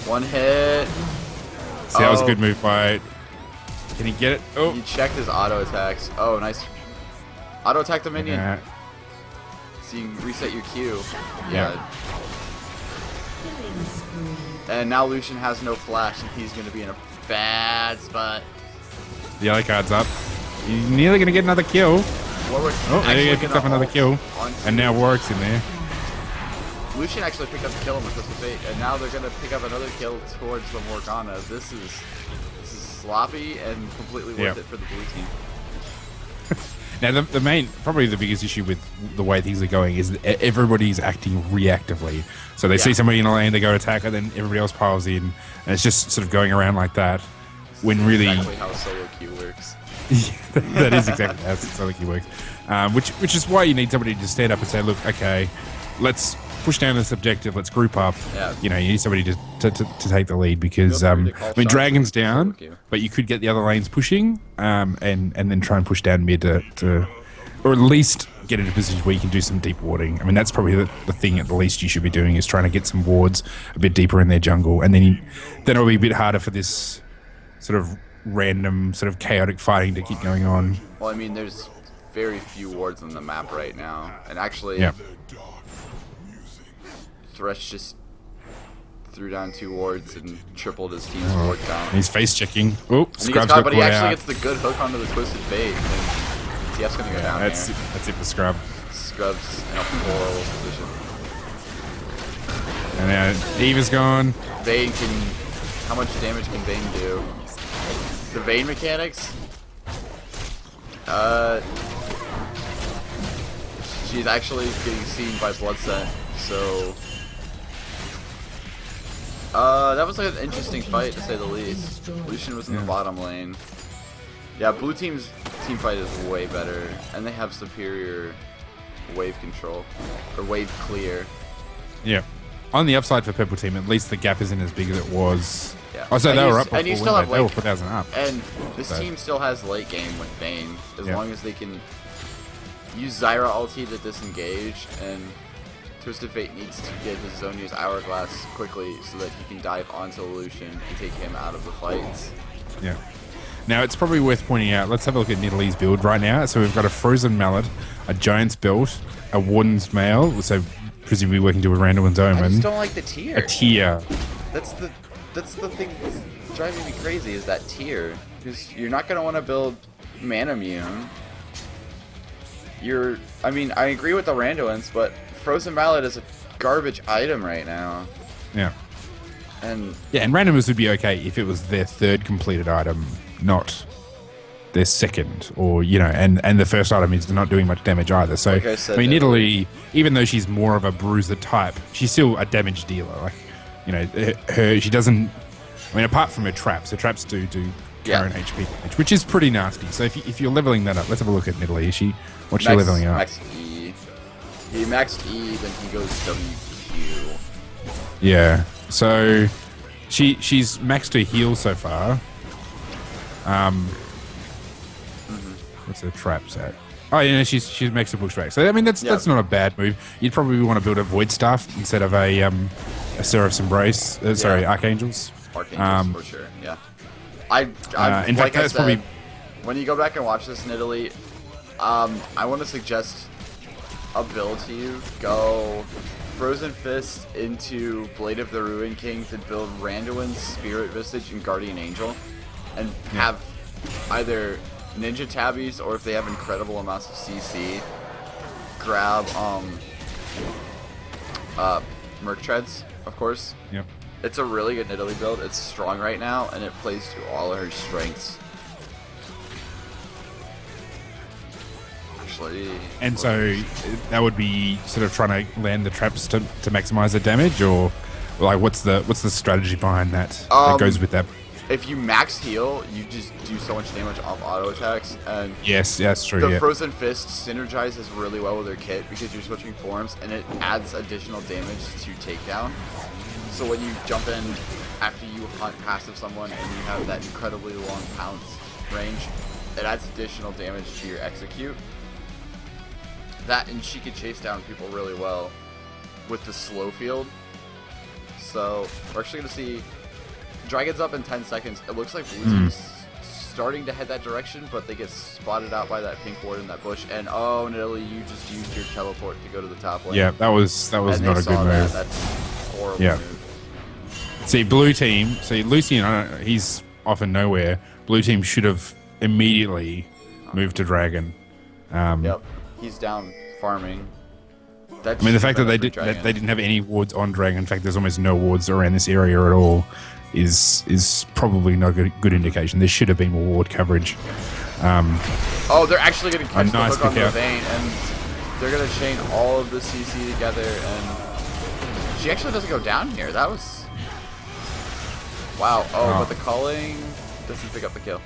B: One hit.
A: see that was a good move by. Can he get it? Oh,
B: He checked his auto attacks. Oh, nice. Auto attack the minion.
A: yeah.
B: So you can reset your Q.
A: Yeah.
B: And now Lucian has no flash, and he's going to be in a bad spot.
A: The other card's up. He's nearly gonna get another kill.
B: Warwick
A: Oh, there he
B: actually
A: picks
B: gonna
A: up another
B: ult
A: kill,
B: onto-
A: and now Warwick's in there.
B: Lucian actually picked up the kill on the Twisted Fate, and now they're going to pick up another kill towards the Morgana. This is sloppy and completely worth
A: Yeah.
B: it for the blue team.
A: Now, the main, probably the biggest issue with the way things are going is that everybody's acting reactively. So they see somebody in a lane, they go attack, and then everybody else piles in, and it's just sort of going around like that. When really,
B: Exactly how solo queue works.
A: that is exactly how Sonic works. Which is why you need somebody to stand up and say, look, okay, let's push down this objective, let's group up.
B: Yeah.
A: You know, you need somebody to take the lead because,
B: Feel
A: I
B: free
A: mean,
B: to call shots
A: Dragon's
B: with
A: down,
B: solo queue.
A: but you could get the other lanes pushing and then try and push down mid to or at least get in a position where you can do some deep warding. I mean, that's probably the thing at the least you should be doing is trying to get some wards a bit deeper in their jungle. And then it'll be a bit harder for this sort of random, sort of chaotic fighting to keep going on.
B: Well, I mean, there's very few wards on the map right now. And actually,
A: Yeah.
B: Thresh just threw down 2 wards and tripled his team's ward count.
A: He's face checking. Oh,
B: And he gets
A: Scrub's
B: caught,
A: got
B: but he
A: caught
B: actually
A: out.
B: gets the good hook onto the Twisted Fate. And TF's gonna go down
A: That's
B: there.
A: it for Scrub.
B: Scrub's in a horrible position.
A: And now Eve is gone.
B: Vayne can... How much damage can Vayne do? The Vayne mechanics? She's actually getting seen by Bloodset, so... that was like an interesting fight, to say the least. Lucian was in the bottom lane. Yeah, blue team's team fight is way better, and they have superior wave control, or wave clear.
A: Yeah. On the upside for Purple Team, at least the gap isn't as big as it was.
B: Yeah.
A: Oh, so
B: And
A: they
B: you
A: were
B: s-
A: up before,
B: and you
A: weren't
B: still have,
A: they? They were
B: like-
A: 4,000 up.
B: And this
A: So-
B: team still has late game with Vayne, as
A: Yeah.
B: long as they can use Zyra ulti to disengage, and Twisted Fate needs to get his Zhonya's Hourglass quickly so that he can dive onto Lucian and take him out of the fights.
A: Yeah. Now, it's probably worth pointing out, let's have a look at Nidalee's build right now. So we've got a Frozen Mallet, a Giant's Belt, a Warden's Mail, so presumably working to a Randuin's Omen.
B: I just don't like the tier.
A: A tier.
B: That's the thing that's driving me crazy is that tier. Because you're not going to want to build Manamune. I mean, I agree with the Randuins, but Frozen Mallet is a garbage item right now.
A: Yeah.
B: And
A: Randomers would be okay if it was their third completed item, not their second, or and the first item is not doing much damage either. So
B: like I said,
A: Nidalee, even though she's more of a bruiser type, she's still a damage dealer. Like, she doesn't. I mean, apart from her traps do current HP damage, which is pretty nasty. So if you're leveling that up, let's have a look at Nidalee. What's she leveling up?
B: Max E. He maxed E, then he goes WQ.
A: Yeah. So she's maxed her heal so far. What's her traps at? Oh yeah, she's maxed her pushback. So I mean that's not a bad move. You'd probably want to build a Void Staff instead of a Seraph's Embrace. Sorry, Archangels.
B: Archangels for sure. Yeah. In
A: fact,
B: like
A: that's
B: I said,
A: probably
B: when you go back and watch this Nidalee, I want to suggest a build to you. Go Frozen Fist into Blade of the Ruin King to build Randuin's Spirit Visage and Guardian Angel, and have either Ninja Tabbies, or if they have incredible amounts of CC, grab Merc Treads, of course.
A: Yep.
B: It's a really good Nidalee build. It's strong right now, and it plays to all of her strengths.
A: And so that would be sort of trying to land the traps to maximize the damage, or like what's the strategy behind that that goes with that?
B: If you max heal, you just do so much damage off auto attacks, and
A: yes, that's true.
B: The Frozen Fist synergizes really well with her kit because you're switching forms, and it adds additional damage to takedown. So when you jump in after you hunt passive someone and you have that incredibly long pounce range, it adds additional damage to your execute. That, and she can chase down people really well with the slow field. So we're actually going to see Dragon's up in 10 seconds. It looks like Blue Team's starting to head that direction, but they get spotted out by that pink ward in that bush. And oh, Nidalee, you just used your teleport to go to the top lane.
A: Yeah, that was not a good move.
B: That's a horrible move.
A: See, Blue Team, Lucian, he's often nowhere. Blue Team should have immediately moved to Dragon.
B: Yep. He's down farming.
A: The fact that they didn't have any wards on Dragon, in fact, there's almost no wards around this area at all, is probably not a good indication. There should have been more ward coverage.
B: They're actually going to catch the hook on the vein, and they're going to chain all of the CC together, and she actually doesn't go down here. That was... Wow. But the calling doesn't pick up the kill.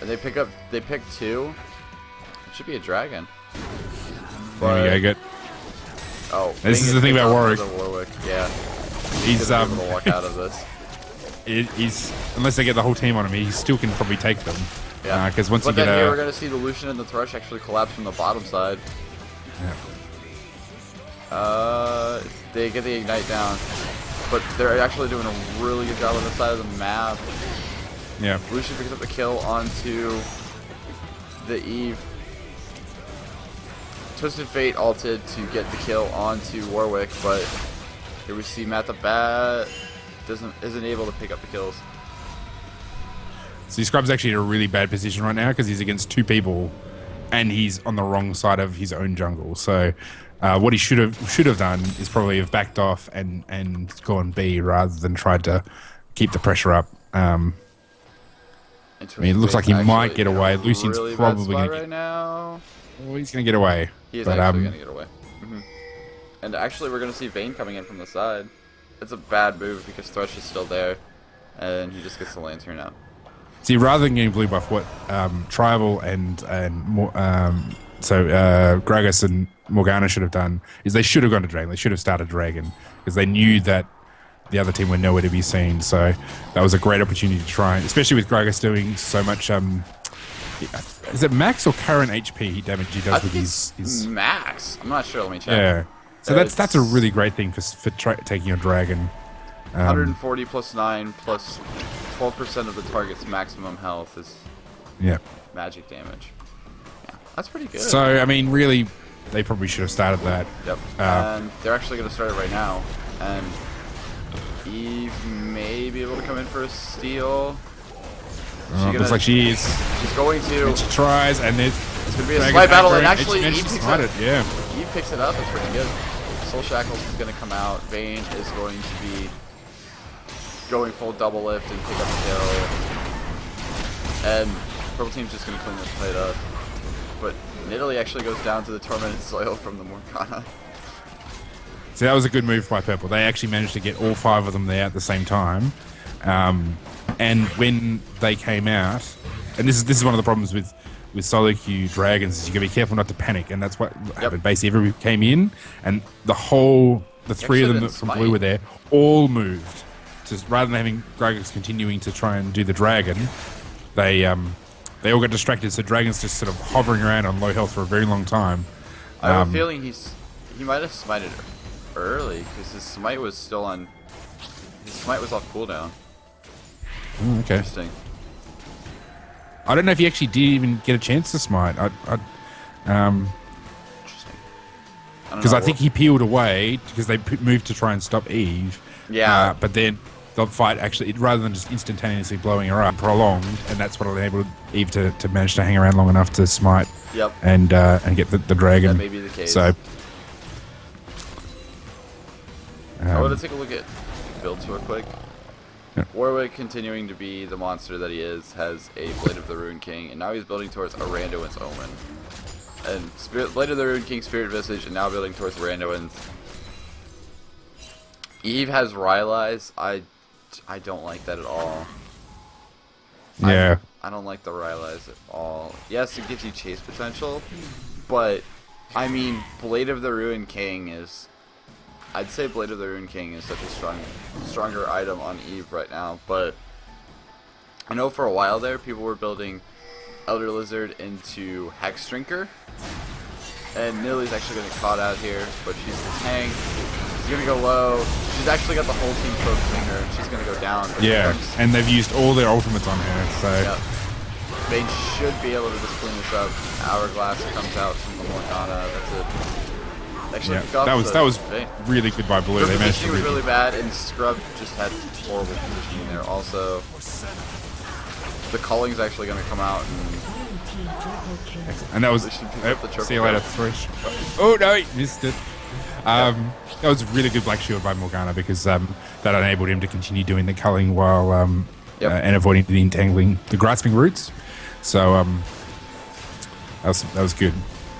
B: And they pick two. Should be a dragon.
A: But, there we go. Good.
B: Oh,
A: this is the thing about Warwick.
B: Yeah,
A: he's
B: able to walk out of this.
A: He's unless they get the whole team on him, he still can probably take them.
B: Yeah.
A: Because once
B: but
A: you
B: then
A: get
B: here we're gonna see the Lucian and the Thrush actually collapse from the bottom side.
A: Yeah.
B: They get the ignite down, but they're actually doing a really good job on the side of the map.
A: Yeah.
B: Lucian picks up the kill onto the Eve. Twisted Fate ulted to get the kill onto Warwick, but here we see Matt the Bat isn't able to pick up the kills.
A: So Scrub's actually in a really bad position right now because he's against two people, and he's on the wrong side of his own jungle. So what he should have done is probably have backed off and gone B rather than tried to keep the pressure up. I mean, it looks like he might get away. Lucian's
B: really
A: probably
B: going
A: to
B: right now.
A: Well, he's going to get away.
B: He is actually going to get away. And actually, we're going to see Vayne coming in from the side. It's a bad move because Thrush is still there, and he just gets the lantern out.
A: See, rather than getting blue buff, what Tribal and Gragas and Morgana should have done is they should have gone to Dragon. They should have started Dragon because they knew that the other team were nowhere to be seen. So that was a great opportunity to try, especially with Gragas doing so much. Is it max or current HP damage he does with his
B: max? I'm not sure. Let me check.
A: Yeah. So that's a really great thing for taking a Dragon.
B: 140 plus 9 plus 12% of the target's maximum health is magic damage. Yeah, that's pretty good.
A: So, I mean, really, they probably should have started that.
B: Yep. And they're actually going to start it right now. And Eve may be able to come in for a steal.
A: Looks like she is.
B: She's going to.
A: And she tries, and it's
B: going to be a smite battle, and actually
A: Eve picks it. Yeah.
B: Eve picks it up. It's pretty good. Soul Shackles is going to come out. Vayne is going to be going full double lift and pick up the kill. And purple team's just going to clean this fight up. But Nidalee actually goes down to the Tormented Soil from the Morgana.
A: So that was a good move by purple. They actually managed to get all 5 of them there at the same time. And when they came out, and this is one of the problems with solo queue dragons, is you gotta be careful not to panic, and that's what happened. Basically, everybody came in, and the 3 of them that from blue were there, all moved. Just rather than having Gragas continuing to try and do the dragon, they all got distracted. So dragon's just sort of hovering around on low health for a very long time.
B: I have a feeling he might have smited early because his smite was still on. His smite was off cooldown.
A: Okay.
B: Interesting.
A: I don't know if he actually did even get a chance to smite.
B: Interesting.
A: Because I think he peeled away because they moved to try and stop Eve.
B: Yeah.
A: But then the fight actually, rather than just instantaneously blowing her up, prolonged, and that's what enabled Eve to manage to hang around long enough to smite.
B: Yep.
A: And get the dragon.
B: That may be the case.
A: So.
B: I want to take a look at builds real quick. Warwick, continuing to be the monster that he is, has a Blade of the Rune King, and now he's building towards a Randuin's Omen. And Blade of the Rune King, Spirit Visage, and now building towards Randuin's. Eve has Rylai's. I don't like that at all.
A: Yeah.
B: I don't like the Rylai's at all. Yes, it gives you chase potential, but, I mean, Blade of the Rune King is... I'd say Blade of the Rune King is such a stronger item on Eve right now, but I know for a while there people were building Elder Lizard into Hex Drinker, and Nidalee's actually going to get caught out here, but she's the tank. She's going to go low. She's actually got the whole team focusing her, and she's going to go down.
A: Yeah, and they've used all their ultimates on her, so...
B: Yep. They should be able to just clean this up. Hourglass comes out from the Morgana. That's it. Actually,
A: yeah, that was really good by blue.
B: Her
A: they managed to
B: was really bad, and Scrub just had horrible positioning there. Also, the Calling's actually going to come out,
A: and that was see you later, Thresh. Oh no, he missed it. That was a really good Black Shield by Morgana because that enabled him to continue doing the culling while and avoiding the entangling, the grasping roots. So that was good.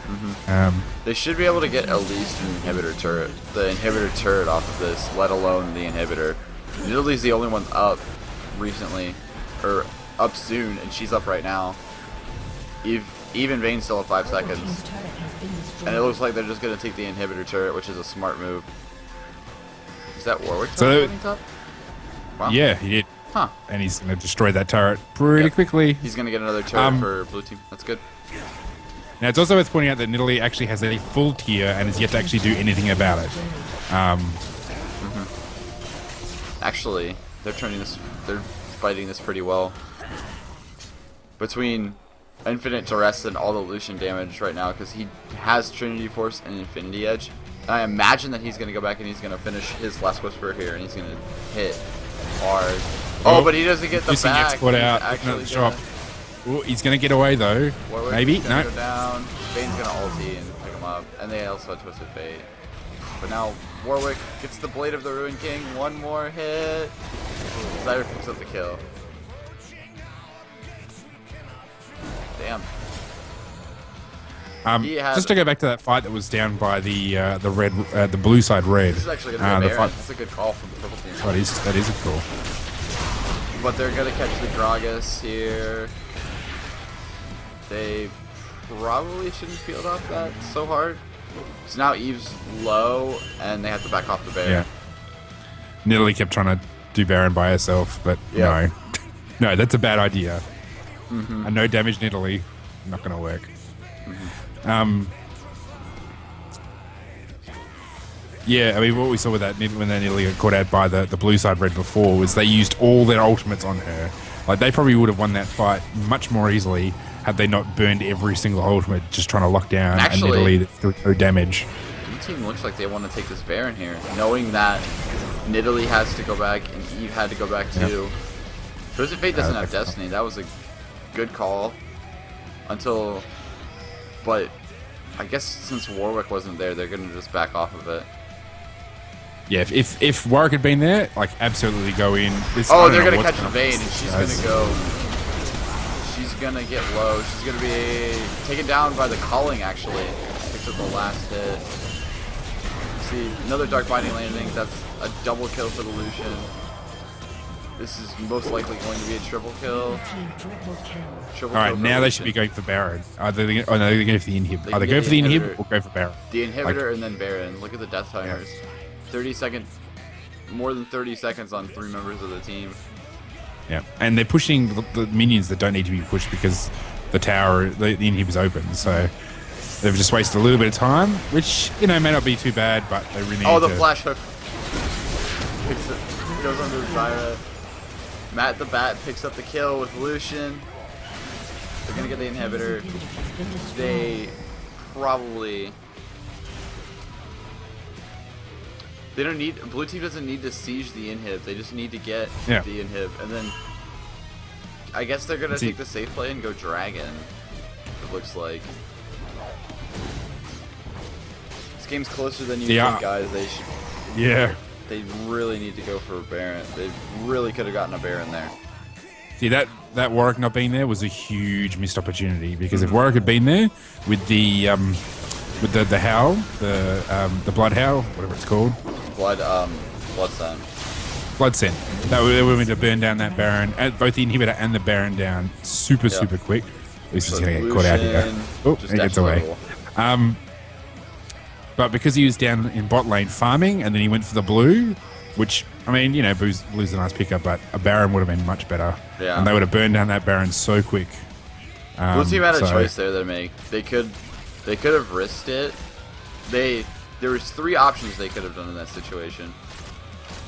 B: Mm-hmm. They should be able to get at least an inhibitor turret. The inhibitor turret off of this, let alone the inhibitor. Nidalee's the only one up recently, or up soon, and she's up right now. Even Vayne's still at 5 seconds. And it looks like they're just going to take the inhibitor turret, which is a smart move. Is that Warwick top? Wow.
A: Yeah, he did.
B: Huh.
A: And he's going to destroy that turret pretty quickly.
B: He's going to get another turret for blue team. That's good.
A: Now, it's also worth pointing out that Nidalee actually has a full tier and is yet to actually do anything about it.
B: Actually, they're fighting this pretty well. Between Infinite Duress and all the Lucian damage right now, because he has Trinity Force and Infinity Edge. And I imagine that he's going to go back and he's going to finish his last Whisper here, and he's going to hit hard. Oh, but he doesn't get the back.
A: Gets put out, actually the shop. Ooh, he's going to get away, though.
B: Warwick
A: maybe?
B: No. Go down. Vayne's going to ulti and pick him up. And they also have Twisted Fate. But now Warwick gets the Blade of the Ruin King. One more hit. Zyra picks up the kill. Damn.
A: Just to go back to that fight that was down by the blue side red.
B: This is actually going to be a Baron. That's a good call from the purple team.
A: That is a call.
B: But they're going to catch the Gragas here. They probably shouldn't field off that so hard. So now Eve's low, and they have to back off the Baron.
A: Yeah. Nidalee kept trying to do Baron by herself, but no. No, that's a bad idea. And no damage Nidalee. Not going to work. Yeah, I mean, what we saw with that when they nearly got caught out by the blue side red before was they used all their ultimates on her. Like, they probably would have won that fight much more easily had they not burned every single ultimate just trying to lock down
B: Actually,
A: and Nidalee no damage.
B: The team looks like they want to take this Baron here, knowing that Nidalee has to go back and Eve had to go back too. Yep. Frozen Fate doesn't have Destiny. That was a good call. But I guess since Warwick wasn't there, they're going to just back off of it.
A: Yeah, if Warwick had been there, like, absolutely go in.
B: They're going to catch the Vayne, and she's going to go. She's going to get low. She's going to be taken down by the Culling, actually. Picks up the last hit. See, another Dark Binding landing. That's a double kill for the Lucian. This is most likely going to be a triple kill.
A: All right, now they should be going for Baron. No, they're going for the inhib. Are they going for the inhib or go for Baron?
B: The inhibitor and then Baron. Look at the death timers. Yeah. 30 seconds, more than 30 seconds on 3 members of the team.
A: Yeah, and they're pushing the minions that don't need to be pushed because the tower, the inhib is open. So they've just wasted a little bit of time, which, you know, may not be too bad, but they really need to...
B: Oh, the flash hook. Goes under Zyra. Matt the Bat picks up the kill with Lucian. They're going to get the inhibitor. They probably... They don't need... Blue team doesn't need to siege the inhib. They just need to get the inhib. And then... I guess they're going to take the safe play and go Dragon. It looks like. This game's closer than you think, guys. They should...
A: Yeah.
B: They really need to go for a Baron. They really could have gotten a Baron there.
A: See, that Warwick not being there was a huge missed opportunity, because if Warwick had been there with the howl, the blood howl, whatever it's called,
B: blood scent,
A: that we were going to burn down that Baron, both the inhibitor and the Baron down super quick. At least he's going to get caught out here. Oh, he gets away. But because he was down in bot lane farming, and then he went for the blue, which, I mean, you know, blue's a nice pickup, but a Baron would have been much better. Yeah. And they would have burned down that Baron so quick.
B: Blue team had a choice there to make. They could have risked it. There was 3 options they could have done in that situation.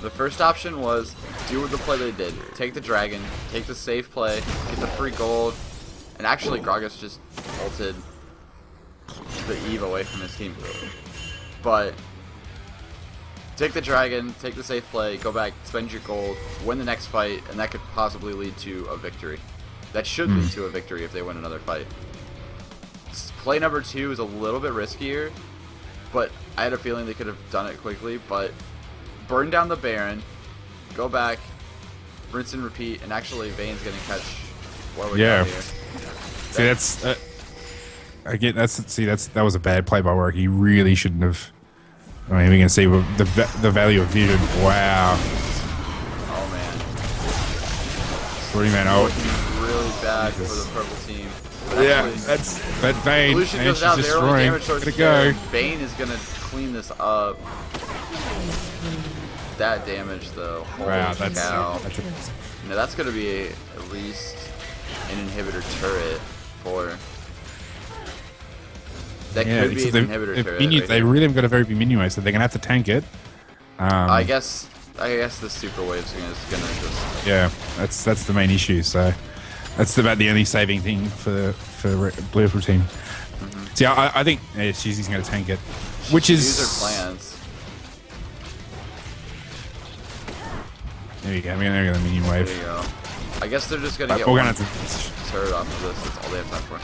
B: The first option was do the play they did. Take the Dragon, take the safe play, get the free gold, and actually Gragas just ulted the Eve away from his team. But take the Dragon, take the safe play, go back, spend your gold, win the next fight, and that could possibly lead to a victory. That should lead to a victory if they win another fight. Play number 2 is a little bit riskier, but I had a feeling they could have done it quickly. But burn down the Baron, go back, rinse and repeat, and actually Vayne's gonna catch Warwick out here.
A: See, that's again, that was a bad play by Warwick. He really shouldn't have. I mean, we can see the value of vision. Wow.
B: Oh man.
A: 3-man ult.
B: Really bad for the purple team.
A: But Vayne,
B: Lucian goes down, the early damage source is there. Vayne is gonna clean this up. That damage though.
A: Wow,
B: that's no, that's gonna be at least an inhibitor turret for. That could be an inhibitor turret.
A: Minions, they really haven't got a very big minion wave, so they're gonna have to tank it.
B: I guess the super wave's gonna just.
A: Yeah, that's the main issue. So that's about the only saving thing for Blue team. See, I think she's going to tank it, which is.
B: These are plans.
A: There you go. We're going to get the minion wave.
B: There you go. I guess they're just going to get one turret off of this. That's all they have time for.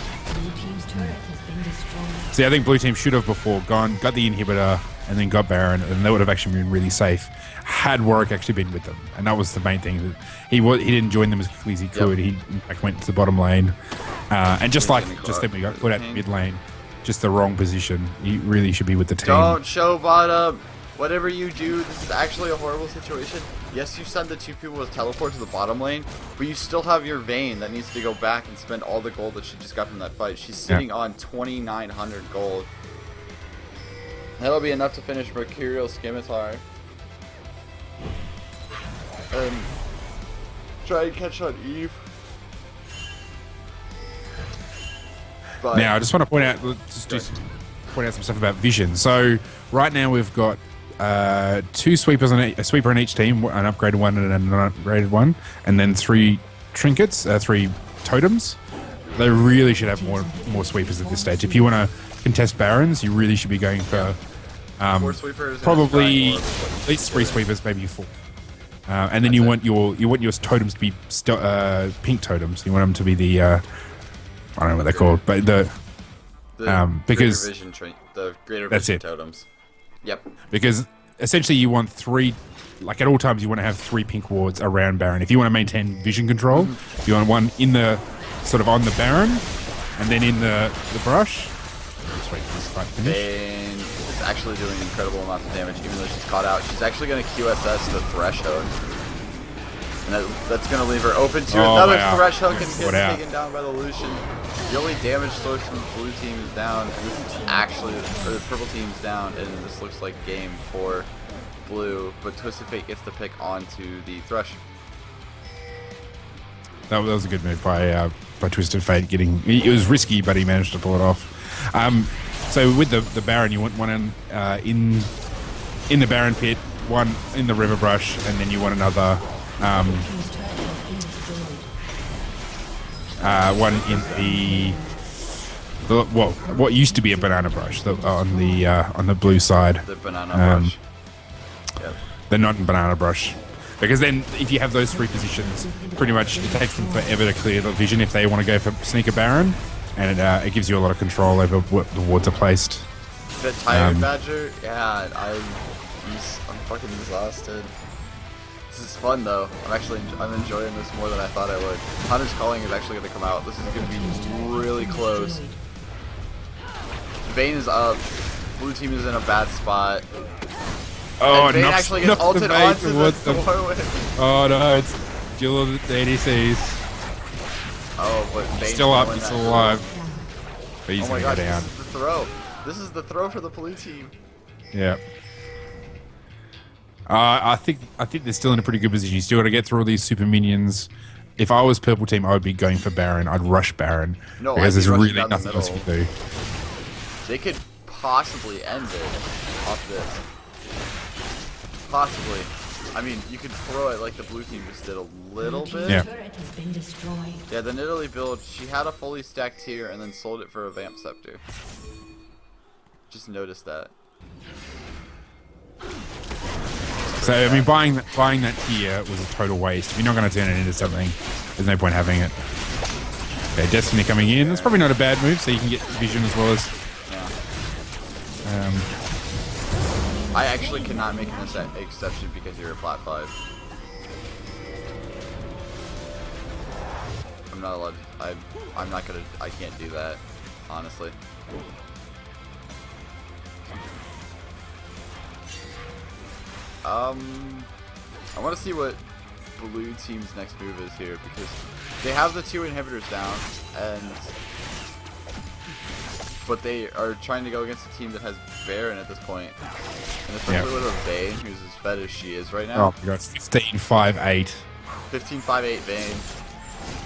A: See, I think Blue team should have before got the inhibitor, and then got Baron, and they would have actually been really safe had Warwick actually been with them. And that was the main thing. He didn't join them as quickly as he could. He in fact went to the bottom lane, and just then we got put out mid lane, just the wrong position. He really should be with the team.
B: Don't show bottom. Whatever you do, this is actually a horrible situation. Yes, you send the 2 people with teleport to the bottom lane, but you still have your Vayne that needs to go back and spend all the gold that she just got from that fight. She's sitting on 2,900 gold. That'll be enough to finish Mercurial Scimitar. And try and catch on Eve. But
A: now, I just want to point out, point out some stuff about vision. So right now we've got 2 sweepers on a sweeper on each team, an upgraded one and an upgraded one, and then 3 trinkets, 3 totems. They really should have more sweepers at this stage. If you want to contest barons, you really should be going for
B: 4 sweepers,
A: probably at least 3 sweepers, maybe 4. And then you want your totems to be pink totems. You want them to be the I don't know what they're called, but the because
B: the greater
A: that's
B: vision
A: it.
B: totems. Yep.
A: Because essentially you want 3, like at all times you want to have 3 pink wards around Baron. If you want to maintain vision control, you want one in the sort of on the Baron, and then in the brush. Just wait for this fight to finish.
B: Bane is actually doing incredible amounts of damage, even though she's caught out. She's actually going to QSS the Thresh Hook. And that's going to leave her open to another Thresh Hook and get taken down by the Lucian. The only damage source from the blue team is down, and this is actually, or the purple team's down, and this looks like game for blue, but Twisted Fate gets the pick onto the Thresh.
A: That was a good move by Twisted Fate. It was risky, but he managed to pull it off. So with the Baron, you want one in the Baron pit, one in the river brush, and then you want another one in the what used to be a banana brush on the blue side.
B: The banana brush. Yep.
A: The non-banana brush. Because then, if you have those 3 positions, pretty much it takes them forever to clear the vision if they want to go for Sneaker Baron, and it gives you a lot of control over what the wards are placed.
B: The Tiger Badger, yeah, I'm fucking exhausted. This is fun though. I'm enjoying this more than I thought I would. Hunter's Calling is actually going to come out. This is going to be really close. Bane is up. Blue team is in a bad spot.
A: Oh,
B: and Bane actually gets ulted onto the Thorwin.
A: Oh no, it's Jill of the ADCs.
B: Oh, but Bane's
A: still up, he's still alive. But he's
B: oh my
A: gonna
B: gosh,
A: go down.
B: this is the throw. This is the throw for the blue team.
A: Yeah. I think they're still in a pretty good position. You still got to get through all these super minions. If I was purple team, I would be going for Baron. I'd rush Baron because there's really nothing else you can do.
B: They could possibly end it off this. Possibly. I mean, you could throw it like the blue team just did a little bit.
A: Yeah.
B: Yeah, the Nidalee build, she had a fully stacked tier and then sold it for a Vamp Scepter. Just noticed that.
A: So, I mean, buying that tier was a total waste. If you're not going to turn it into something, there's no point having it. Okay, Destiny coming in. That's probably not a bad move, so you can get vision as well as...
B: Yeah. I actually cannot make an exception because you're a plat 5. I'm not allowed. I'm not gonna. I can't do that, honestly. I want to see what blue team's next move is here because they have the 2 inhibitors down, but they are trying to go against a team that has Baron at this point. And especially with a Vayne, who's as fed as she is right now.
A: Oh, my God. 15-5-8.
B: 15-5-8 Vayne.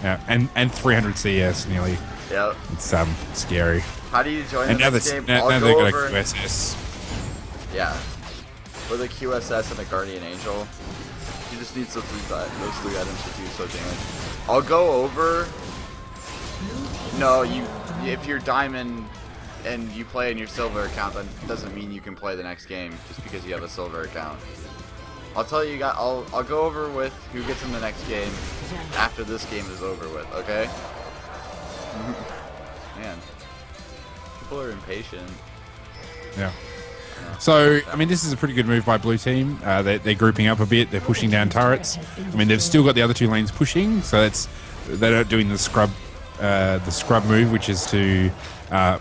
A: Yeah, and 300 CS nearly.
B: Yep.
A: It's scary.
B: How do you join
A: and
B: the next game?
A: Now they've got a QSS.
B: Yeah. With a QSS and a Guardian Angel. You just need those 3 items to do so damage. I'll go over. No, if you're Diamond and you play in your silver account, that doesn't mean you can play the next game just because you have a silver account. I'll tell you guys, I'll go over with who gets in the next game after this game is over with, okay? Man, people are impatient.
A: Yeah. So, I mean, this is a pretty good move by blue team. They're grouping up a bit. They're pushing down turrets. I mean, they've still got the other 2 lanes pushing, so they're not doing the scrub move, which is to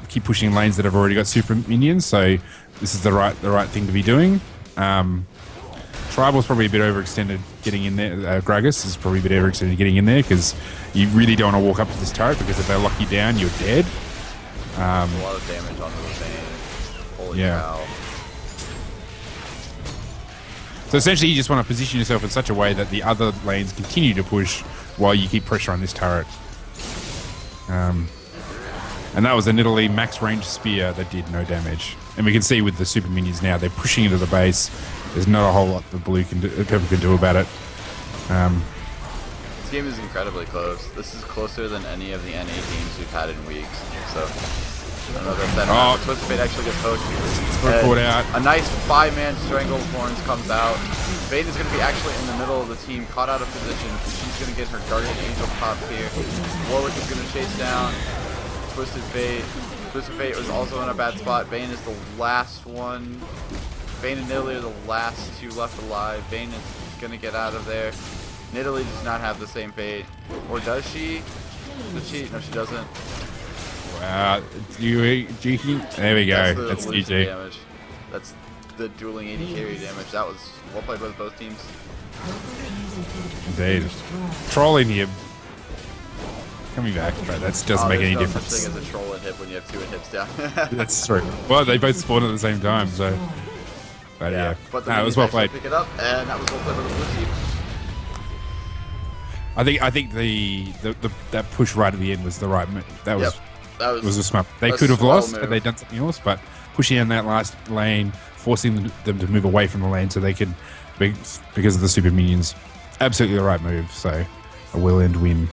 A: keep pushing lanes that have already got super minions. So this is the right thing to be doing. Tribal's probably a bit overextended getting in there. Gragas is probably a bit overextended getting in there because you really don't want to walk up to this turret because if they lock you down, you're dead.
B: A lot of damage on the Vayne. Holy cow.
A: So essentially, you just want to position yourself in such a way that the other lanes continue to push while you keep pressure on this turret. And that was a Nidalee max range spear that did no damage. And we can see with the super minions now, they're pushing into the base. There's not a whole lot the blue purple can do about it.
B: This game is incredibly close. This is closer than any of the NA games we've had in weeks. So, I don't know if that's that. Twisted Fate actually gets poked.
A: Out.
B: A nice 5-man Strangle Horns comes out. Vayne is going to be actually in the middle of the team, caught out of position. She's going to get her Guardian Angel pop here. Warwick is going to chase down Twisted Fate. Twisted Fate was also in a bad spot. Vayne is the last one. Vayne and Nidalee are the last two left alive. Vayne is going to get out of there. Nidalee does not have the same fate. Or does she? Does she? No, she doesn't.
A: Wow. There we go. That's GG.
B: Damage. That's the dueling 80 carry damage. That was well played by both teams.
A: Indeed. Trolling here. Coming back, but that doesn't make any difference.
B: There's no such thing as a troll inhib when you have 2 inhibs down.
A: That's true. Well, they both spawned at the same time, so. But yeah.
B: But it was well played. Pick it up, and that was well played by the blue team.
A: I think that push right at the end was the right move. That was a smart. They could have lost had they done something else, but pushing in that last lane, forcing them to move away from the lane so they could, because of the super minions, absolutely the right move. So a well-earned win.